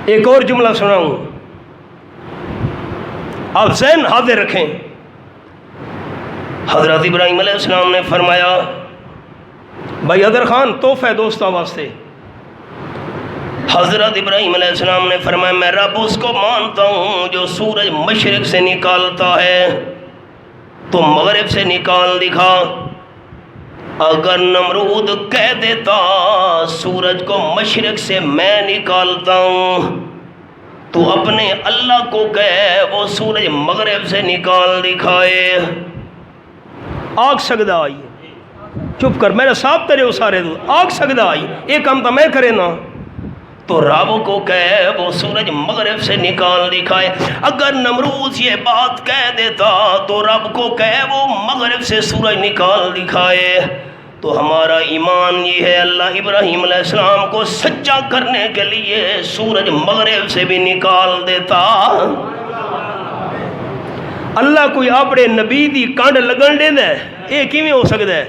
ایک اور جملہ سناؤں، آپ ذہن حاضر رکھیں۔ حضرت ابراہیم علیہ السلام نے فرمایا بھائی حیدر خان تحفہ ہے دوستوں واسطے۔ حضرت ابراہیم علیہ السلام نے فرمایا میں رب اس کو مانتا ہوں جو سورج مشرق سے نکالتا ہے تو مغرب سے نکال دکھا۔ اگر نمرود کہہ دیتا سورج کو مشرق سے میں نکالتا ہوں تو اپنے اللہ کو کہے وہ سورج مغرب سے نکال دکھائے۔ آگ سگدا آئی، چپ کر میرے ساتھ تیرے سارے دو، آگ سگدا آئی ایک کام تو میں کرے نا، تو رب کو کہے وہ سورج مغرب سے نکال دکھائے۔ اگر نمرود یہ بات کہہ دیتا تو رب کو کہے وہ مغرب سے سورج نکال دکھائے۔ تو ہمارا ایمان یہ ہے اللہ ابراہیم علیہ السلام کو سچا کرنے کے لیے سورج مغرب سے بھی نکال دیتا۔ اللہ کوئی اپنے نبی دی کانڈ لگن دیندا ہے، یہ کیویں ہو سکتا ہے؟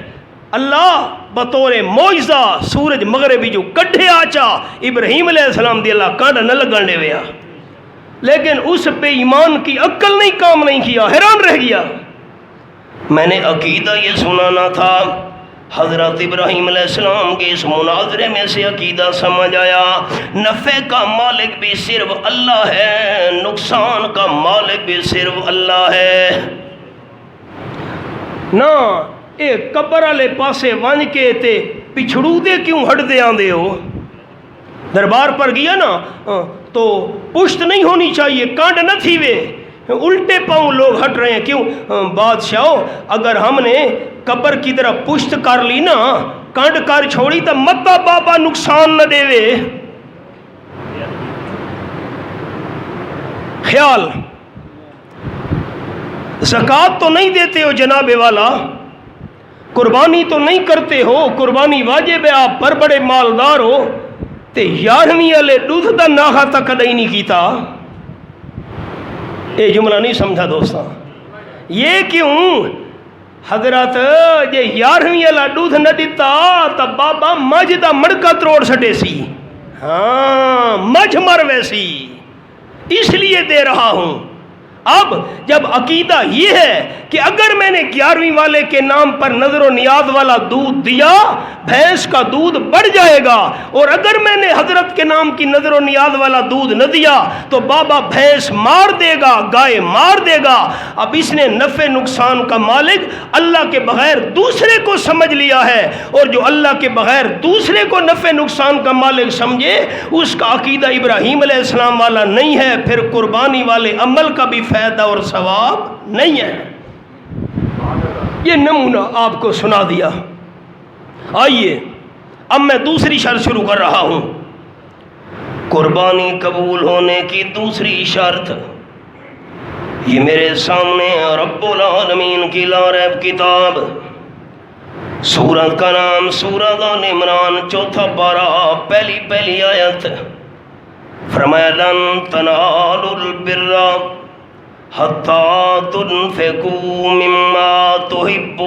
اللہ بطور معجزہ سورج مغربی جو کٹھے آچا ابراہیم علیہ السلام دی اللہ کانڈ نہ لگن دے ویا، لیکن اس پہ ایمان کی عقل نہیں کام نہیں کیا، حیران رہ گیا۔ میں نے عقیدہ یہ سنانا تھا، حضرت ابراہیم علیہ السلام کے اس مناظرے میں سے عقیدہ سمجھ آیا نفع کا مالک بھی صرف اللہ ہے، نقصان کا مالک بھی صرف اللہ ہے۔ نہ اے قبر والے پاسے ون کے تے پچھڑو دے کیوں ہٹ دے آندے ہو؟ دربار پر گیا نا تو پشت نہیں ہونی چاہیے، کانڈ نہ تھی وے، الٹے پاؤں لوگ ہٹ رہے ہیں کیوں؟ بادشاہو اگر ہم نے قبر کی طرح پشت کر لی نا، کانڈ کر چھوڑی تو متا بابا نقصان نہ دے وے۔ خیال زکوٰۃ تو نہیں دیتے ہو جناب والا، قربانی تو نہیں کرتے ہو، قربانی واجب ہے آپ پر، بڑے مالدار ہو، تے 11ویں والے دودھ دا ناغا تک کدی نہیں کیتا۔ یہ جملہ نہیں سمجھا دوستاں، یہ کیوں؟ حضرت جے 11ویں والا دودھ نہ دیتا تو بابا مجھ دا مڑکا تروڑ سٹے سی، ہاں مجھ مر ویسی، اس لیے دے رہا ہوں۔ اب جب عقیدہ یہ ہے کہ اگر میں نے 11ویں والے کے نام پر نظر و نیاز والا دودھ دیا بھینس کا دودھ بڑھ جائے گا، اور اگر میں نے حضرت کے نام کی نظر و نیاز والا دودھ نہ دیا تو بابا بھینس مار دے گا، گائے مار دے گا۔ اب اس نے نفع نقصان کا مالک اللہ کے بغیر دوسرے کو سمجھ لیا ہے، اور جو اللہ کے بغیر دوسرے کو نفع نقصان کا مالک سمجھے اس کا عقیدہ ابراہیم علیہ السلام والا نہیں ہے، پھر قربانی والے عمل کا بھی فائدہ اور ثواب نہیں ہے۔ یہ نمونہ آپ کو سنا دیا۔ آئیے اب میں دوسری شرط شروع کر رہا ہوں۔ قربانی قبول ہونے کی دوسری شرط، یہ میرے سامنے رب العالمین کی لا ریب کتاب، سورت کا نام سورۃ آل عمران، چوتھا پارہ، پہلی آیت، فرمایا لن تنالوا البر حتی تنفقوا مما تحبون۔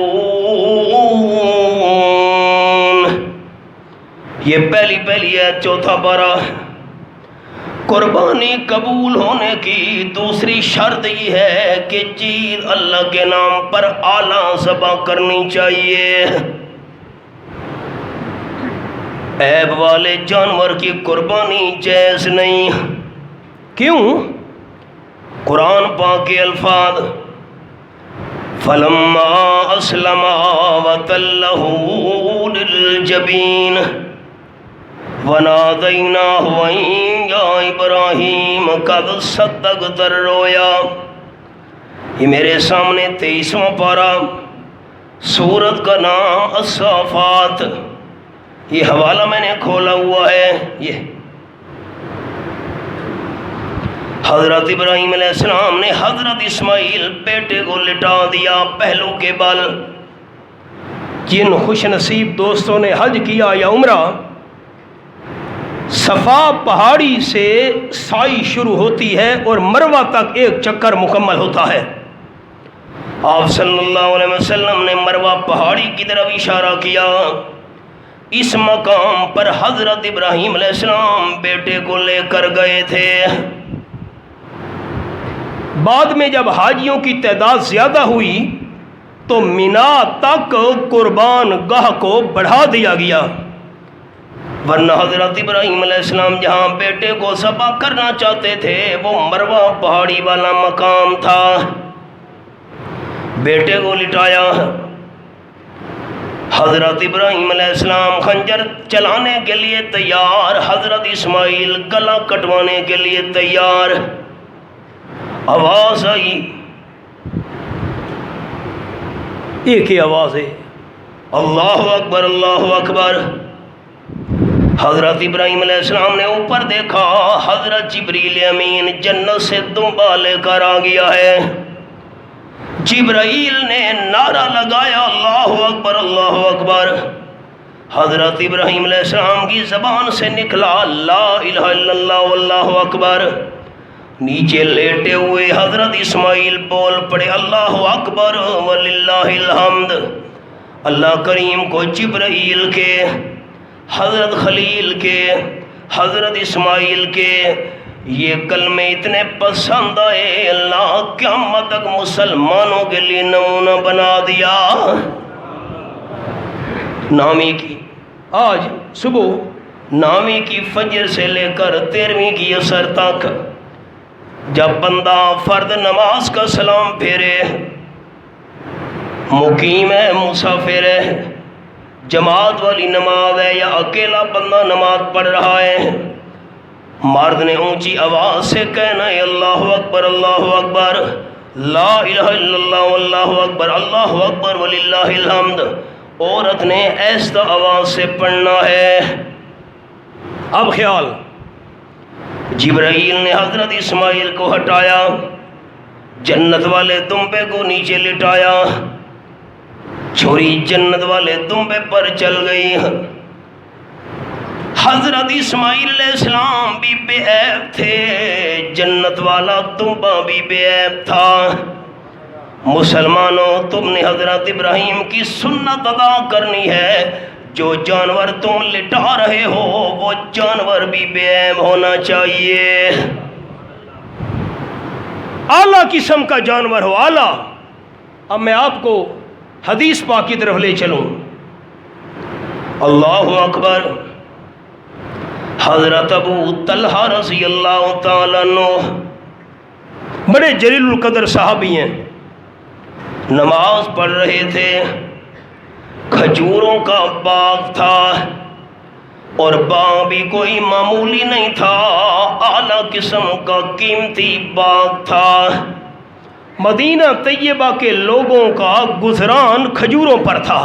یہ پہلی ہے چوتھا پارہ۔ قربانی قبول ہونے کی دوسری شرط یہ ہے کہ چیز اللہ کے نام پر اعلیٰ ذبح کرنی چاہیے۔ عیب والے جانور کی قربانی جائز نہیں۔ کیوں؟ قرآن پاک کے الفاظ فَلَمَّا أَسْلَمَا وَتَلَّهُ لِلْجَبِينِ وَنَادَيْنَاهُ أَن يَا إِبْرَاهِيمُ قَدْ صَدَّقْتَ الرُّؤْيَا۔ یہ میرے سامنے 23واں پارہ، سورت کا نام الصافات، یہ حوالہ میں نے کھولا ہوا ہے۔ یہ حضرت ابراہیم علیہ السلام نے حضرت اسماعیل بیٹے کو لٹا دیا پہلو کے بل۔ جن خوش نصیب دوستوں نے حج کیا یا عمرہ، صفا پہاڑی سے سائی شروع ہوتی ہے اور مروہ تک ایک چکر مکمل ہوتا ہے۔ آپ صلی اللہ علیہ وسلم نے مروہ پہاڑی کی طرف اشارہ کیا۔ اس مقام پر حضرت ابراہیم علیہ السلام بیٹے کو لے کر گئے تھے۔ بعد میں جب حاجیوں کی تعداد زیادہ ہوئی تو مینا تک قربان گاہ کو بڑھا دیا گیا، ورنہ حضرت ابراہیم علیہ السلام جہاں بیٹے کو ذبح کرنا چاہتے تھے وہ مروہ پہاڑی والا مقام تھا۔ بیٹے کو لٹایا، حضرت ابراہیم علیہ السلام خنجر چلانے کے لیے تیار، حضرت اسماعیل گلا کٹوانے کے لیے تیار۔ آواز آئی، ایک ہی آواز ہے، اللہ اکبر اللہ اکبر۔ حضرت ابراہیم علیہ السلام نے اوپر دیکھا، حضرت جبریل امین جنت سے دمبا لے کر آ گیا ہے۔ جبرائیل نے نعرہ لگایا، اللہ اکبر اللہ اکبر۔ حضرت ابراہیم علیہ السلام کی زبان سے نکلا لا الہ الا اللہ واللہ اکبر۔ نیچے لیٹے ہوئے حضرت اسماعیل بول پڑے اللہ اکبر وللہ الحمد۔ اللہ کریم کو جبرائیل کے، حضرت خلیل کے، حضرت اسماعیل کے یہ کلمے اتنے پسند آئے، اللہ قیامت تک مسلمانوں کے لیے نمونہ بنا دیا۔ نامی کی آج صبح نامی کی فجر سے لے کر 13ویں کی عصر تک جب بندہ فرد نماز کا سلام پھیرے، مقیم ہے مسافر ہے، جماعت والی نماز ہے یا اکیلا بندہ نماز پڑھ رہا ہے، مرد نے اونچی آواز سے کہنا ہے اللہ اکبر لا الہ الا اللہ واللہ اکبر اللہ اکبر وللہ الحمد۔ عورت نے ایسا آواز سے پڑھنا ہے۔ اب خیال، جبرائیل نے حضرت اسماعیل کو ہٹایا، جنت والے دمبے کو نیچے لٹایا، چھری جنت والے دمبے پر چل گئی۔ حضرت اسماعیل علیہ السلام بھی بے عیب تھے، جنت والا دمبا بھی بے عیب تھا۔ مسلمانوں، تم نے حضرت ابراہیم کی سنت ادا کرنی ہے، جو جانور تم لٹا رہے ہو وہ جانور بھی بے عیب ہونا چاہیے، اعلیٰ قسم کا جانور ہو، اعلیٰ۔ اب میں آپ کو حدیث پاک کی طرف لے چلوں، اللہ اکبر۔ حضرت ابو طلحہ رضی اللہ تعالیٰ عنہ بڑے جلیل القدر صحابی ہیں، نماز پڑھ رہے تھے، کھجوروں کا باغ تھا اور باغ بھی کوئی معمولی نہیں تھا، اعلیٰ قسم کا قیمتی باغ تھا۔ مدینہ طیبہ کے لوگوں کا گزران کھجوروں پر تھا،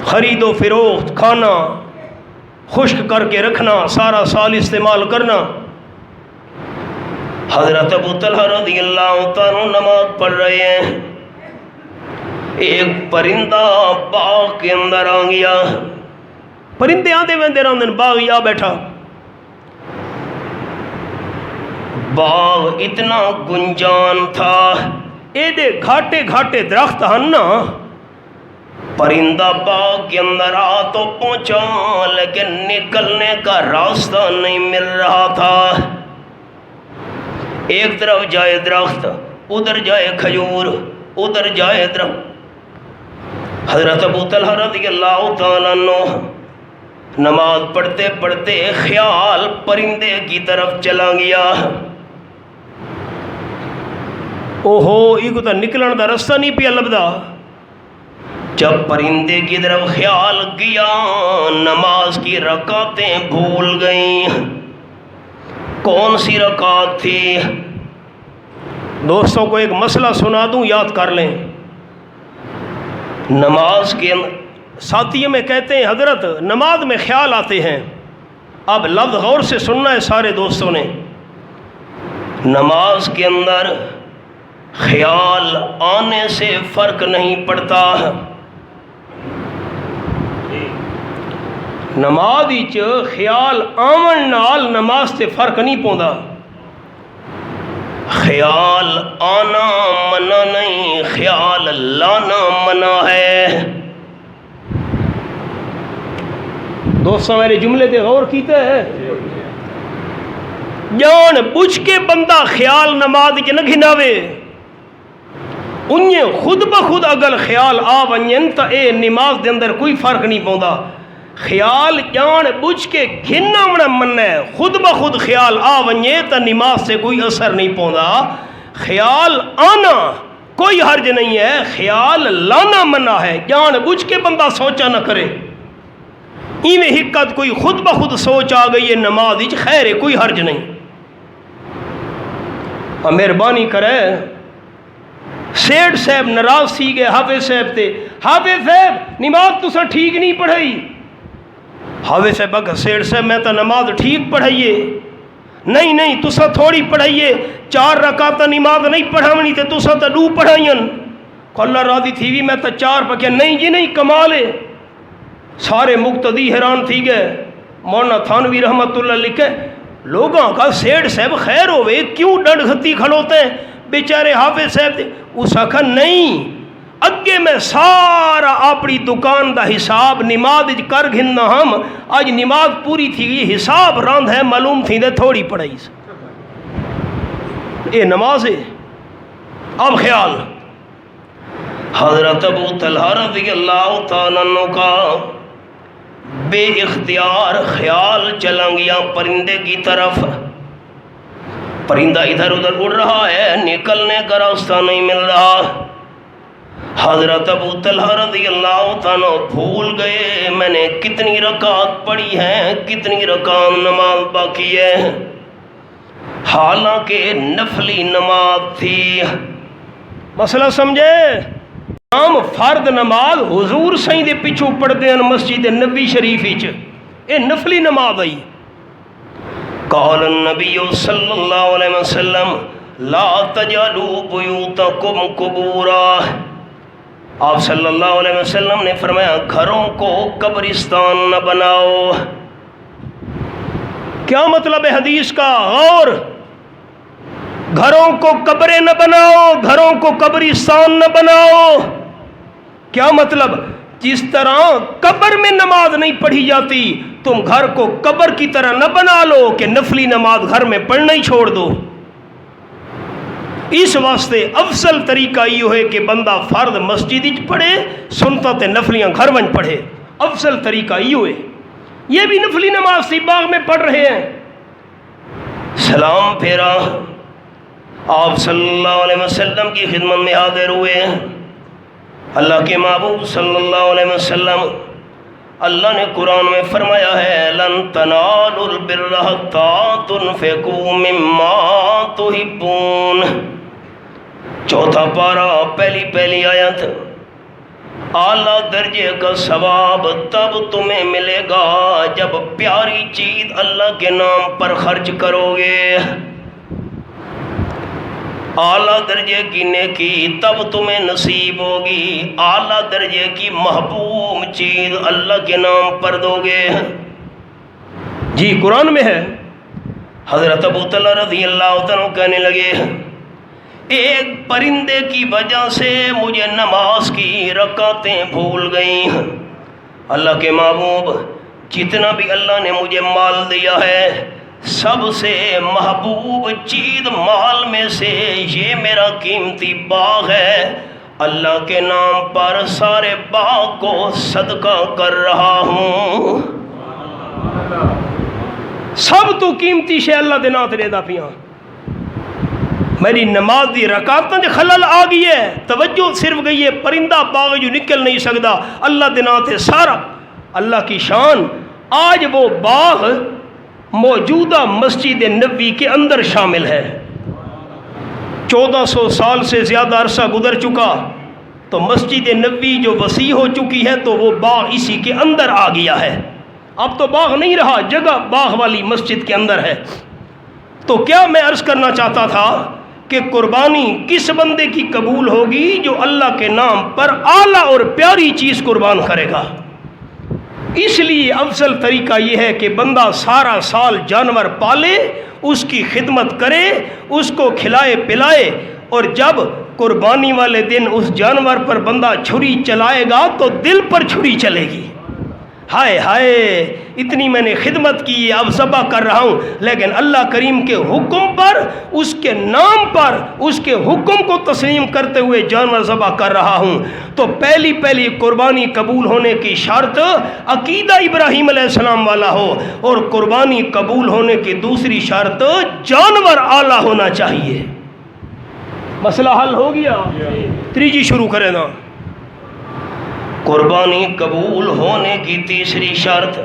خرید و فروخت، کھانا خشک کر کے رکھنا، سارا سال استعمال کرنا۔ حضرت ابو طلحہ رضی اللہ تعالیٰ نماز پڑھ رہے ہیں، ایک پرندہ باغ کے اندر آ گیا، پرندے آدھے ویندے راندن باغ یا بیٹھا، باغ اتنا گنجان تھا، ایدے گھاٹے گھاٹے درخت ہننا، پرندہ باغ کے اندر آ تو پہنچا لیکن نکلنے کا راستہ نہیں مل رہا تھا۔ ایک طرف جائے درخت، ادھر جائے کھجور، ادھر جائے درخت۔ حضرت ابو طلحہ رضی اللہ تعالیٰ عنہ نماز پڑھتے پڑھتے خیال پرندے کی طرف چلا گیا، اوہو یہ تو نکلن دا رستہ نہیں پیا لبدا۔ جب پرندے کی طرف خیال گیا، نماز کی رکعتیں بھول گئیں۔ کون سی رکعت تھی؟ دوستوں کو ایک مسئلہ سنا دوں، یاد کر لیں۔ نماز کے ساتھیوں میں کہتے ہیں حضرت نماز میں خیال آتے ہیں، اب لفظ غور سے سننا ہے سارے دوستوں نے۔ نماز کے اندر خیال آنے سے فرق نہیں پڑتا، نماز وچ خیال آمن نال نماز سے فرق نہیں پوندا۔ خیال آنا منع نہیں، خیال لانا منع ہے۔ دوستوں میرے جملے تے غور کیتے ہے؟ جان بوجھ کے بندہ خیال نماز کے نہ گھناوے، انہیں خود بخود اگر خیال آ ونجن تو اے نماز دے اندر کوئی فرق نہیں پوندا۔ خیال جان بوجھ کے گھننا من ہے، خود بخود خیال آ ونجے تو نماز سے کوئی اثر نہیں پوندا۔ خیال آنا کوئی حرج نہیں ہے، خیال لانا منع ہے۔ جان بوجھ کے بندہ سوچا نہ کرے، ایویں حقیقت کوئی خود بخود سوچ آ گئی ہے نماز وچ، خیر ہے کوئی حرج نہیں۔ مہربانی کرے سیٹھ صاحب ناراض سی گئے حافظ صاحب تے، حافظ صاحب نماز تساں ٹھیک نہیں پڑھائی۔ حافظ صاحب کہ سیٹھ صاحب میں تو نماز ٹھیک پڑھائیے۔ نہیں تساں تھوڑی پڑھائیے، 4 رکعت نماز نہیں پڑھاونی تے تساں تو 2 پڑھائیں۔ اللہ راضی تھی بھی میں تو 4 پکیا۔ نہیں جی نہیں، کمال ہے۔ سارے مقتدی حیران تھی گئے۔ مولانا تھانوی رحمت اللہ لکھے لوگوں کا سیٹھ صاحب خیر ہوئے کیوں ڈنڈ گھتی کھڑوتے ہیں بیچارے حافظ صاحب دے۔ اس آخا نہیں، اگے میں سارا اپنی دکان دا حساب نماز کر گھننا ہم، آج نماز پوری تھی گئی، حساب راند ہے معلوم تھی دے تھوڑی پڑھائی سے۔ اے نماز ہے۔ اب خیال حضرت ابو طلحہ رضی اللہ تعالیٰ عنہ کا بے اختیار خیال چلا گیا پرندے کی طرف۔ پرندہ ادھر ادھر اڑ رہا ہے، نکلنے کا راستہ نہیں مل رہا۔ حضرت ابو طلحہ رضی اللہ عنہ بھول گئے میں نے کتنی رکعت پڑھی ہیں، کتنی رکعت نماز باقی ہے، حالانکہ نفلی نماز تھی۔ مسئلہ سمجھے؟ عام فرد نماز حضور سائیں دے پچھو پڑھتے ہیں مسجد نبی شریف وچ، اے نفلی نماز آئی۔ قال النبی صلی اللہ علیہ وسلم لا تجعلوا بیوتکم قبورا۔ آپ صلی اللہ علیہ وسلم نے فرمایا گھروں کو قبرستان نہ بناؤ۔ کیا مطلب ہے حدیث کا؟ غور، گھروں کو قبریں نہ بناؤ، گھروں کو قبرستان نہ بناؤ۔ کیا مطلب؟ جس طرح قبر میں نماز نہیں پڑھی جاتی، تم گھر کو قبر کی طرح نہ بنا لو کہ نفلی نماز گھر میں پڑھنا ہی چھوڑ دو۔ اس واسطے افضل طریقہ یہ ہے کہ بندہ فرد مسجد پڑھے، سنت نفلیاں گھر میں پڑھے، افضل طریقہ یہ ہے۔ یہ بھی نفلی نماز تھی، باغ میں پڑھ رہے ہیں، سلام پھیرا، آپ صلی اللہ علیہ وسلم کی خدمت میں حاضر ہوئے۔ اللہ کے محبوب صلی اللہ علیہ وسلم، اللہ نے قرآن میں فرمایا ہے لن تنالوا البر حتى تنفقوا مما تحبون، چوتھا پارہ پہلی آیت۔ اعلیٰ درجے کا ثواب تب تمہیں ملے گا جب پیاری چیز اللہ کے نام پر خرچ کرو گے۔ اعلیٰ درجے کی نیکی تب تمہیں نصیب ہوگی، اعلیٰ درجے کی محبوب چیز اللہ کے نام پر دو گے۔ جی قرآن میں ہے۔ حضرت ابو طلحہ رضی اللہ عنہ کہنے لگے ایک پرندے کی وجہ سے مجھے نماز کی رکعتیں بھول گئیں۔ اللہ کے محبوب، جتنا بھی اللہ نے مجھے مال دیا ہے، سب سے محبوب چیز مال میں سے یہ میرا قیمتی باغ ہے، اللہ کے نام پر سارے باغ کو صدقہ کر رہا ہوں۔ سب تو قیمتی شے اللہ دے نام تے دے دا پیاں، میری نماز دی رکعتاں دے خلل آ گئی ہے، توجہ صرف گئی ہے، پرندہ باغ جو نکل نہیں سکتا، اللہ دے نام تے سارا اللہ کی شان۔ آج وہ باغ موجودہ مسجد نبوی کے اندر شامل ہے۔ 1400 سال سے زیادہ عرصہ گزر چکا تو مسجد نبوی جو وسیع ہو چکی ہے تو وہ باغ اسی کے اندر آ گیا ہے۔ اب تو باغ نہیں رہا، جگہ باغ والی مسجد کے اندر ہے۔ تو کیا میں عرض کرنا چاہتا تھا کہ قربانی کس بندے کی قبول ہوگی جو اللہ کے نام پر اعلیٰ اور پیاری چیز قربان کرے گا۔ اس لیے افضل طریقہ یہ ہے کہ بندہ سارا سال جانور پالے، اس کی خدمت کرے، اس کو کھلائے پلائے، اور جب قربانی والے دن اس جانور پر بندہ چھری چلائے گا تو دل پر چھری چلے گی۔ ہائے ہائے اتنی میں نے خدمت کی اب ذبح کر رہا ہوں، لیکن اللہ کریم کے حکم پر، اس کے نام پر، اس کے حکم کو تسلیم کرتے ہوئے جانور ذبح کر رہا ہوں۔ تو پہلی قربانی قبول ہونے کی شرط عقیدہ ابراہیم علیہ السلام والا ہو، اور قربانی قبول ہونے کی دوسری شرط جانور اعلیٰ ہونا چاہیے۔ مسئلہ حل ہو گیا؟ تیجی شروع کریں نا۔ قربانی قبول ہونے کی تیسری شرط،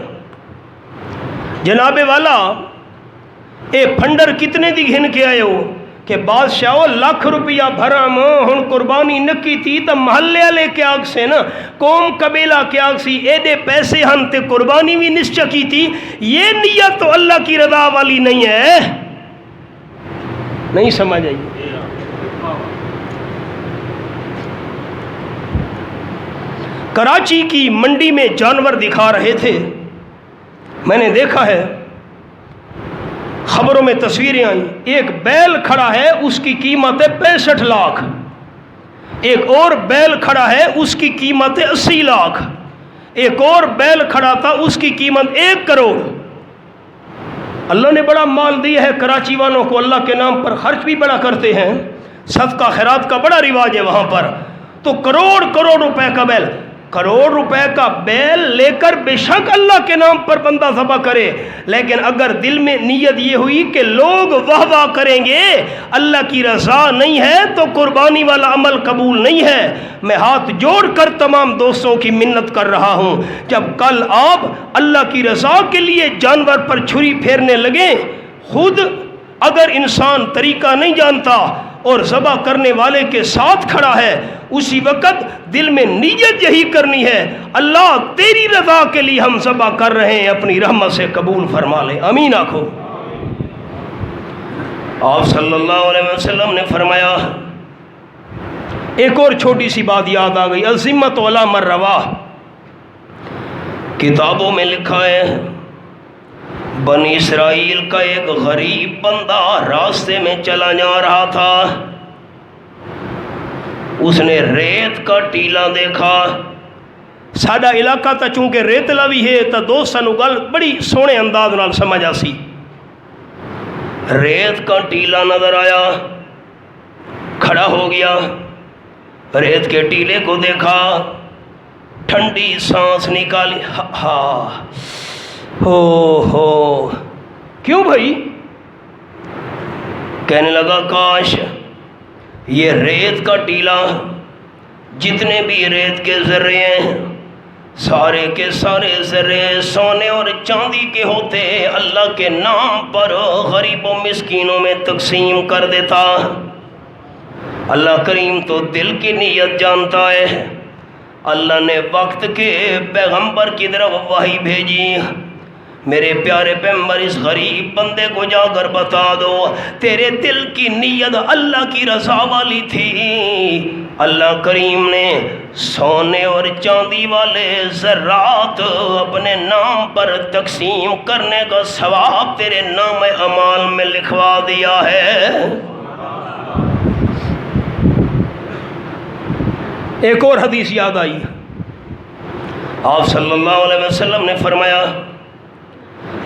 جناب والا اے پھنڈر کتنے دی گھن کے آئے ہو کہ بادشاہ لاکھ روپیہ بھرا ہن قربانی نکی تھی تو محلے والے کے آگ سے نا، قوم قبیلہ کے آگ سی اے دے پیسے ہن تے قربانی بھی نسچ کی تھی، یہ نیت تو اللہ کی رضا والی نہیں ہے۔ نہیں سمجھ آئی؟ کراچی کی منڈی میں جانور دکھا رہے تھے، میں نے دیکھا ہے، خبروں میں تصویریں آئیں، ایک بیل کھڑا ہے اس کی قیمت ہے 65 لاکھ، ایک اور بیل کھڑا ہے اس کی قیمت ہے 80 لاکھ، ایک اور بیل کھڑا تھا اس کی قیمت 1 کروڑ۔ اللہ نے بڑا مال دیا ہے کراچی والوں کو، اللہ کے نام پر خرچ بھی بڑا کرتے ہیں، صدقہ خیرات کا بڑا رواج ہے وہاں پر، تو کروڑ روپے کا بیل، کروڑ روپے کا بیل لے کر بے شک اللہ کے نام پر بندہ ذبح کرے، لیکن اگر دل میں نیت یہ ہوئی کہ لوگ واہ واہ کریں گے، اللہ کی رضا نہیں ہے، تو قربانی والا عمل قبول نہیں ہے۔ میں ہاتھ جوڑ کر تمام دوستوں کی منت کر رہا ہوں، جب کل آپ اللہ کی رضا کے لیے جانور پر چھری پھیرنے لگیں، خود اگر انسان طریقہ نہیں جانتا اور ذبح کرنے والے کے ساتھ کھڑا ہے، اسی وقت دل میں نیت یہی کرنی ہے، اللہ تیری رضا کے لیے ہم ذبح کر رہے ہیں، اپنی رحمت سے قبول فرما لے، آمین آکھو۔ آپ صلی اللہ علیہ وسلم نے فرمایا، ایک اور چھوٹی سی بات یاد آ گئی، الذمۃ علی من رواہ، کتابوں میں لکھا ہے بنی اسرائیل کا ایک غریب بندہ راستے میں چلا جا رہا تھا، اس نے ریت کا ٹیلا دیکھا، ساڈا علاقہ تا چونکہ ریتلا بھی ہے تا دوستاں نوں گل بڑی سونے انداز نال سمجھ آسی، ریت کا ٹیلا نظر آیا، کھڑا ہو گیا، ریت کے ٹیلے کو دیکھا، ٹھنڈی سانس نکالی، ہاں ہو کیوں بھائی؟ کہنے لگا کاش یہ ریت کا ٹیلا، جتنے بھی ریت کے ذرے ہیں، سارے کے سارے ذرے سونے اور چاندی کے ہوتے، اللہ کے نام پر غریبوں مسکینوں میں تقسیم کر دیتا۔ اللہ کریم تو دل کی نیت جانتا ہے۔ اللہ نے وقت کے پیغمبر کی طرف وحی بھیجی، میرے پیارے پیغمبر اس غریب بندے کو جا کر بتا دو تیرے دل کی نیت اللہ کی رضا والی تھی، اللہ کریم نے سونے اور چاندی والے ذرات اپنے نام پر تقسیم کرنے کا ثواب تیرے نام اعمال میں لکھوا دیا ہے۔ ایک اور حدیث یاد آئی، آپ صلی اللہ علیہ وسلم نے فرمایا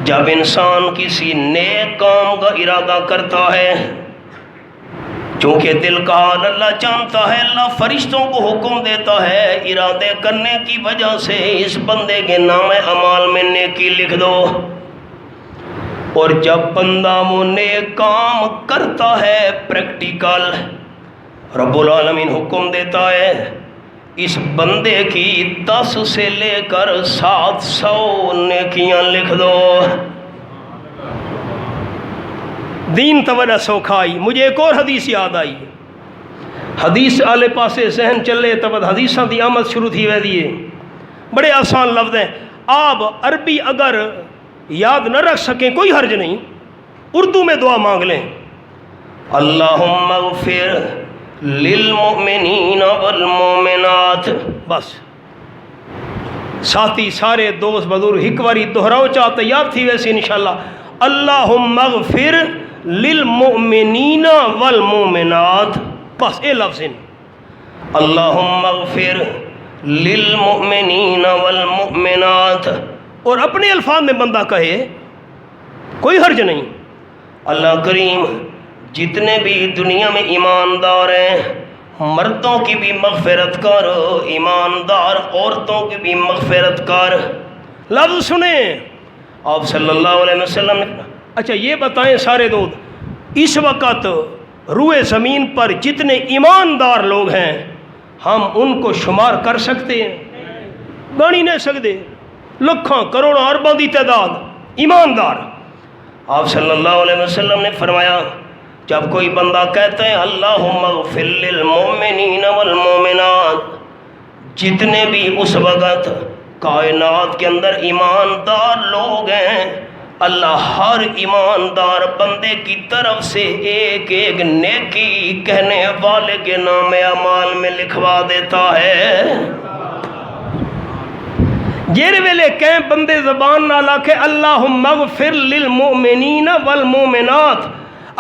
جب انسان کسی نیک کام کا ارادہ کرتا ہے، چونکہ دل کا حال اللہ جانتا ہے، اللہ فرشتوں کو حکم دیتا ہے ارادے کرنے کی وجہ سے اس بندے کے نام اعمال میں نیکی لکھ دو، اور جب بندہ وہ نیک کام کرتا ہے پریکٹیکل، رب العالمین حکم دیتا ہے اس بندے کی 10 سے لے کر 700 نیکیاں لکھ دو۔ دین توجہ سوکھائی۔ مجھے ایک اور حدیث یاد آئی، حدیث آلے پاسے ذہن چلے تب حدیثاں دی آمد شروع تھی وے دیے، بڑے آسان لفظ ہیں، آپ عربی اگر یاد نہ رکھ سکیں کوئی حرج نہیں، اردو میں دعا مانگ لیں، اللہم اغفر للمؤمنین والمؤمنات، بس ساتھی سارے دوست بزرگ ایک باری دہراؤ چاہتے یاد تھی ویسے انشاءاللہ، اللہم اغفر للمؤمنین والمؤمنات، بس اے لفظ ہیں، اللہم اغفر للمؤمنین والمؤمنات اور اپنے الفاظ میں بندہ کہے کوئی حرج نہیں۔ اللہ کریم جتنے بھی دنیا میں ایماندار ہیں مردوں کی بھی مغفرت کر، ایماندار عورتوں کی بھی مغفرت کر۔ لفظ سنیں آپ صلی اللہ علیہ وسلم نے۔ اچھا یہ بتائیں سارے دوست، اس وقت روئے زمین پر جتنے ایماندار لوگ ہیں ہم ان کو شمار کر سکتے ہیں؟ گانی نہیں سکتے، لکھاں کروڑوں ارباں دی تعداد ایماندار۔ آپ صلی اللہ علیہ وسلم نے فرمایا جب کوئی بندہ کہتا ہے اللہم اغفر للمؤمنین والمؤمنات، جتنے بھی اس وقت کائنات کے اندر ایماندار لوگ ہیں اللہ ہر ایماندار بندے کی طرف سے ایک ایک نیکی کہنے والے کے نام اعمال میں لکھوا دیتا ہے۔ جیرے ویلے کہیں بندے زبان نہ لاکھے اللہم اغفر للمؤمنین والمؤمنات،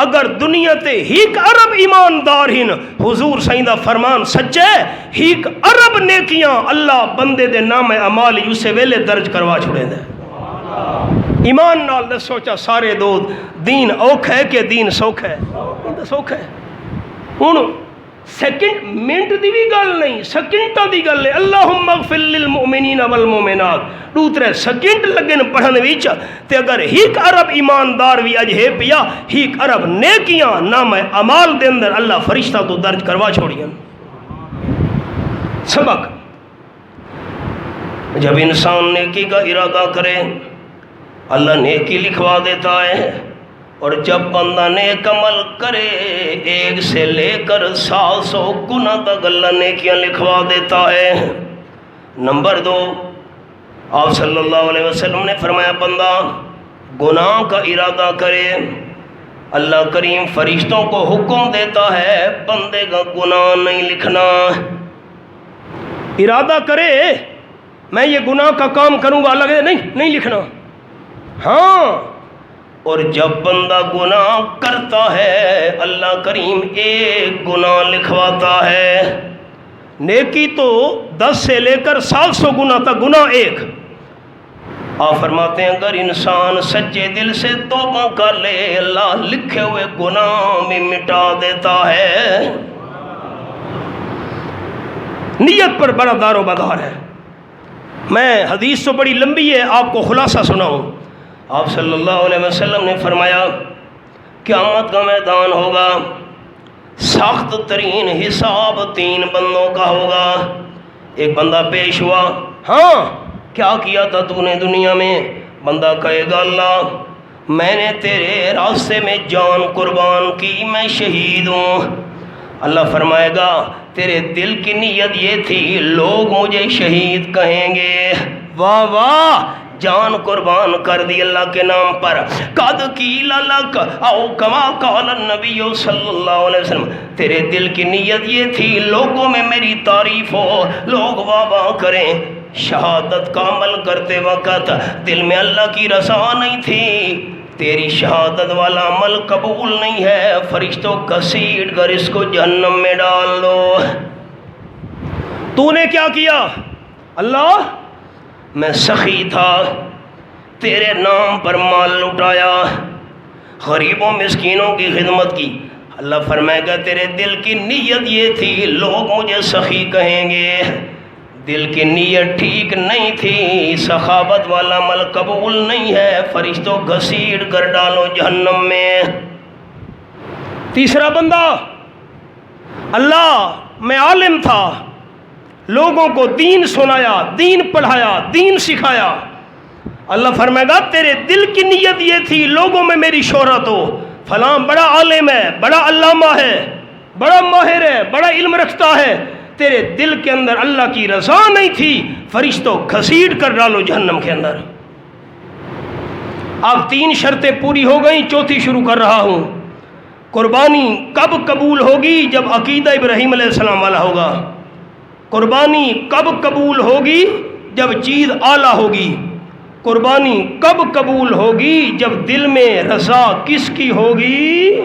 اگر دنیا تے ہیک عرب ایماندار ہن حضور سائندہ فرمان سچے ہیک عرب نیکیاں اللہ بندے دے نام اعمال اسے ویلے درج کروا چھوڑے دے۔ ایمان نال نے سوچا سارے دو دین اوکھ ہے کہ دین سوکھ ہے؟ سوکھ ہے۔ ہن سیکنڈ منٹ دی بھی گل نہیں، سیکنڈاں دی گل ہے۔ اللہم اغفر للمؤمنین والمؤمنات، دوسرے سیکنڈ لگن پڑھن وچ تے اگر ہیک عرب ایماندار بھی اج ہے پیا ہیک عرب نیکیاں نام اعمال دے اندر اللہ فرشتہ تو درج کروا چھوڑیاں۔ سبق جب انسان نیکی کا ارادہ کرے اللہ نیکی لکھوا دیتا ہے، اور جب بندہ نیک عمل کرے 1 سے لے کر 700 گنا تک اللہ نیکیاں لکھوا دیتا ہے۔ نمبر 2 آپ صلی اللہ علیہ وسلم نے فرمایا بندہ گناہ کا ارادہ کرے اللہ کریم فرشتوں کو حکم دیتا ہے بندے کا گناہ نہیں لکھنا۔ ارادہ کرے میں یہ گناہ کا کام کروں گا، اللہ کہے نہیں لکھنا۔ ہاں، اور جب بندہ گناہ کرتا ہے اللہ کریم ایک گناہ لکھواتا ہے۔ نیکی تو 10 سے لے کر 700 گنا تک گناہ ایک۔ آپ فرماتے ہیں اگر انسان سچے دل سے توبہ کر لے اللہ لکھے ہوئے گناہ بھی مٹا دیتا ہے۔ نیت پر بڑا دار و مدار ہے۔ میں حدیث تو بڑی لمبی ہے، آپ کو خلاصہ سناؤں۔ آپ صلی اللہ علیہ وسلم نے فرمایا قیامت کا میدان ہوگا، سخت ترین حساب 3 بندوں کا ہوگا۔ ایک بندہ پیش ہوا، ہاں کیا کیا تھا تو نے دنیا میں؟ بندہ کہے گا اللہ میں نے تیرے راستے میں جان قربان کی، میں شہید ہوں۔ اللہ فرمائے گا تیرے دل کی نیت یہ تھی لوگ مجھے شہید کہیں گے، واہ واہ جان قربان کر دی اللہ کے نام پر۔ قد قیل لک او کما قال النبی صلی اللہ علیہ وسلم، تیرے دل کی نیت یہ تھی لوگوں میں میری تعریف ہو، لوگ واہ واہ کریں۔ شہادت کا عمل کرتے وقت دل میں اللہ کی رضا نہیں تھی، تیری شہادت والا عمل قبول نہیں ہے، فرشتوں گھسیٹ کر اس کو جہنم میں ڈال دو۔ تو نے کیا کیا؟ اللہ میں سخی تھا، تیرے نام پر مال لٹایا، غریبوں مسکینوں کی خدمت کی۔ اللہ فرمائے گا تیرے دل کی نیت یہ تھی لوگ مجھے سخی کہیں گے، دل کی نیت ٹھیک نہیں تھی، سخاوت والا عمل قبول نہیں ہے، فرشتوں گھسیٹ کر ڈالو جہنم میں۔ تیسرا بندہ، اللہ میں عالم تھا، لوگوں کو دین سنایا، دین پڑھایا، دین سکھایا۔ اللہ فرمائے گا تیرے دل کی نیت یہ تھی لوگوں میں میری شہرت ہو، فلاں بڑا عالم ہے، بڑا علامہ ہے، بڑا ماہر ہے، بڑا علم رکھتا ہے، تیرے دل کے اندر اللہ کی رضا نہیں تھی، فرشتوں گھسیٹ کر ڈالو جہنم کے اندر۔ اب 3 شرطیں پوری ہو گئیں، چوتھی شروع کر رہا ہوں۔ قربانی کب قبول ہوگی؟ جب عقیدہ ابراہیم علیہ السلام والا ہوگا۔ قربانی کب قبول ہوگی؟ جب چیز اعلیٰ ہوگی۔ قربانی کب قبول ہوگی؟ جب دل میں رضا کس کی ہوگی؟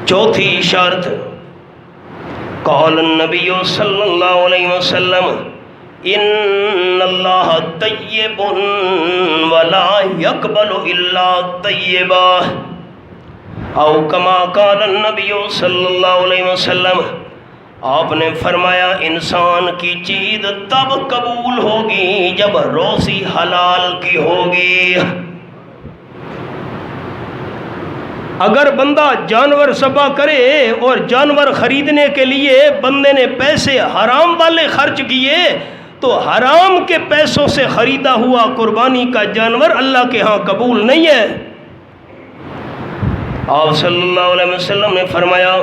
چوتھی شرط قال النبی صلی اللہ علیہ وسلم ان اللہ طیب ولا یقبل الا طیبا، او کما قال النبی صلی اللہ علیہ وسلم، آپ نے فرمایا انسان کی چیز تب قبول ہوگی جب روزی حلال کی ہوگی۔ اگر بندہ جانور ذبح کرے اور جانور خریدنے کے لیے بندے نے پیسے حرام والے خرچ کیے تو حرام کے پیسوں سے خریدا ہوا قربانی کا جانور اللہ کے ہاں قبول نہیں ہے۔ آپ صلی اللہ علیہ وسلم نے فرمایا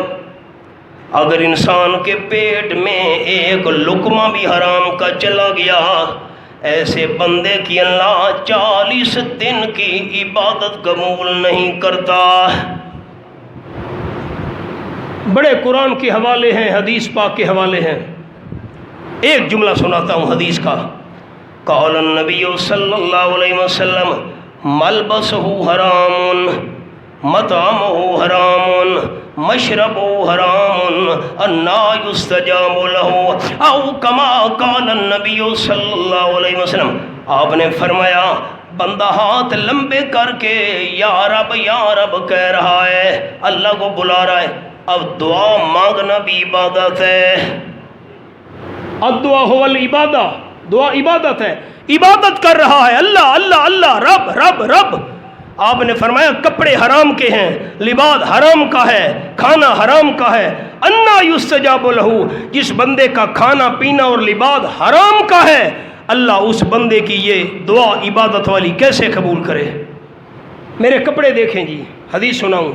اگر انسان کے پیٹ میں ایک لقمہ بھی حرام کا چلا گیا، ایسے بندے کی اللہ 40 دن کی عبادت قبول نہیں کرتا۔ بڑے قرآن کے حوالے ہیں، حدیث پاک کے حوالے ہیں۔ ایک جملہ سناتا ہوں حدیث کا۔ قال النبی صلی اللہ علیہ وسلم ملبسہ حرام، مطعمہ حرام، مشربہ حرام، انا یستجاب لہ، او کما قال النبی صلی اللہ علیہ وسلم، آپ نے فرمایا بندہ ہاتھ لمبے کر کے یا رب کہہ رہا ہے، اللہ کو بلا رہا ہے، اب دعا مانگنا بھی عبادت ہے۔ الدعا هو العبادہ، دعا عبادت ہے، عبادت کر رہا ہے اللہ اللہ اللہ، رب رب رب۔ آپ نے فرمایا کپڑے حرام کے ہیں، لباس حرام کا ہے، کھانا حرام کا ہے، انا یستجاب لہ، جس بندے کا کھانا پینا اور لباس حرام کا ہے اللہ اس بندے کی یہ دعا عبادت والی کیسے قبول کرے؟ میرے کپڑے دیکھیں جی، حدیث سناؤں،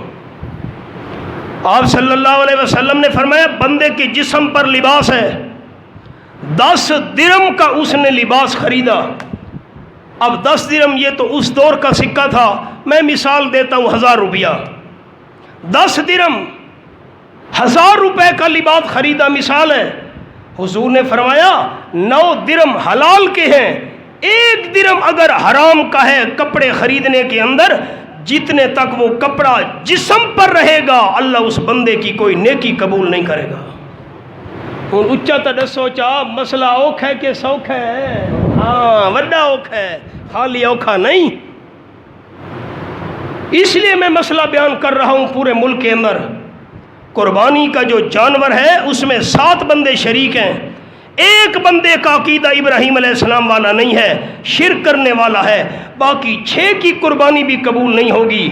آپ صلی اللہ علیہ وسلم نے فرمایا بندے کے جسم پر لباس ہے، 10 درہم کا اس نے لباس خریدا۔ اب 10 درہم یہ تو اس دور کا سکہ تھا، میں مثال دیتا ہوں 1000 روپیہ، 10 درہم 1000 روپے کا لباس خریدا، مثال ہے۔ حضور نے فرمایا 9 درہم حلال کے ہیں، 1 درہم اگر حرام کا ہے کپڑے خریدنے کے اندر، جتنے تک وہ کپڑا جسم پر رہے گا اللہ اس بندے کی کوئی نیکی قبول نہیں کرے گا۔ ہوں اچا تو دسو چا مسئلہ اوکھا ہے کہ سوکھا ہے؟ ہاں وڈا اوکھا ہے، خالی اوکھا نہیں۔ اس لیے میں مسئلہ بیان کر رہا ہوں پورے ملک کے اندر۔ قربانی کا جو جانور ہے اس میں 7 بندے شریک ہیں، ایک بندے کا عقیدہ ابراہیم علیہ السلام والا نہیں ہے، شرک کرنے والا ہے، باقی 6 کی قربانی بھی قبول نہیں ہوگی۔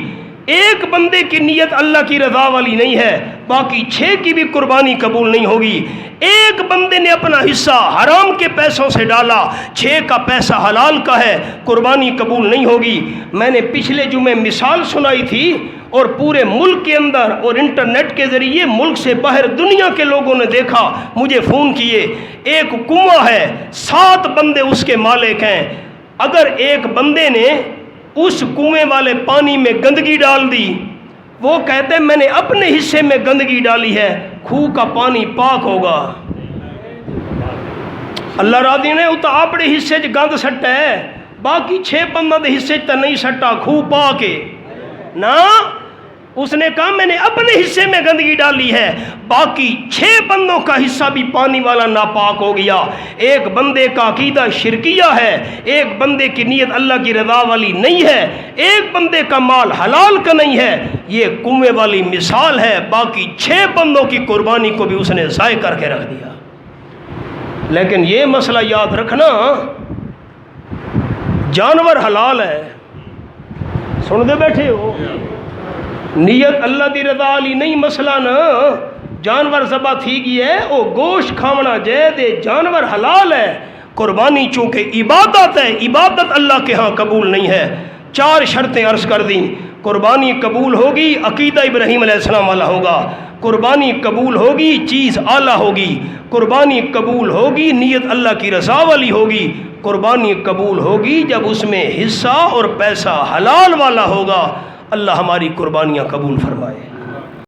ایک بندے کی نیت اللہ کی رضا والی نہیں ہے، باقی 6 کی بھی قربانی قبول نہیں ہوگی۔ ایک بندے نے اپنا حصہ حرام کے پیسوں سے ڈالا، 6 کا پیسہ حلال کا ہے، قربانی قبول نہیں ہوگی۔ میں نے پچھلے جمعے مثال سنائی تھی اور پورے ملک کے اندر اور انٹرنیٹ کے ذریعے ملک سے باہر دنیا کے لوگوں نے دیکھا، مجھے فون کیے۔ ایک کنواں ہے، 7 بندے اس کے مالک ہیں، اگر ایک بندے نے اس کنویں والے پانی میں گندگی ڈال دی، وہ کہتے ہیں میں نے اپنے حصے میں گندگی ڈالی ہے، خوہ کا پانی پاک ہوگا۔ اللہ راضی نے اتنا اپنے حصے چ گند سٹا ہے، باقی 6 بندوں کے حصے چ نہیں سٹا، خوہ پاک ہے نا۔ اس نے کہا میں نے اپنے حصے میں گندگی ڈالی ہے، باقی 6 بندوں کا حصہ بھی پانی والا ناپاک ہو گیا۔ ایک بندے کا عقیدہ شرکیہ ہے، ایک بندے کی نیت اللہ کی رضا والی نہیں ہے، ایک بندے کا مال حلال کا نہیں ہے، یہ کنویں والی مثال ہے۔ باقی 6 بندوں کی قربانی کو بھی اس نے ضائع کر کے رکھ دیا۔ لیکن یہ مسئلہ یاد رکھنا، جانور حلال ہے، سن دے بیٹھے ہو، نیت اللہ دی رضا علی نہیں مسئلہ نا۔ جانور ذبح تھی گئی ہے، وہ گوشت کھاونا جائے دے، جانور حلال ہے۔ قربانی چونکہ عبادت ہے، عبادت اللہ کے ہاں قبول نہیں ہے۔ 4 شرطیں عرض کر دیں۔ قربانی قبول ہوگی، عقیدہ ابراہیم علیہ السلام والا ہوگا، قربانی قبول ہوگی، چیز اعلیٰ ہوگی، قربانی قبول ہوگی، نیت اللہ کی رضا والی ہوگی، قربانی قبول ہوگی جب اس میں حصہ اور پیسہ حلال والا ہوگا۔ اللہ ہماری قربانیاں قبول فرمائے۔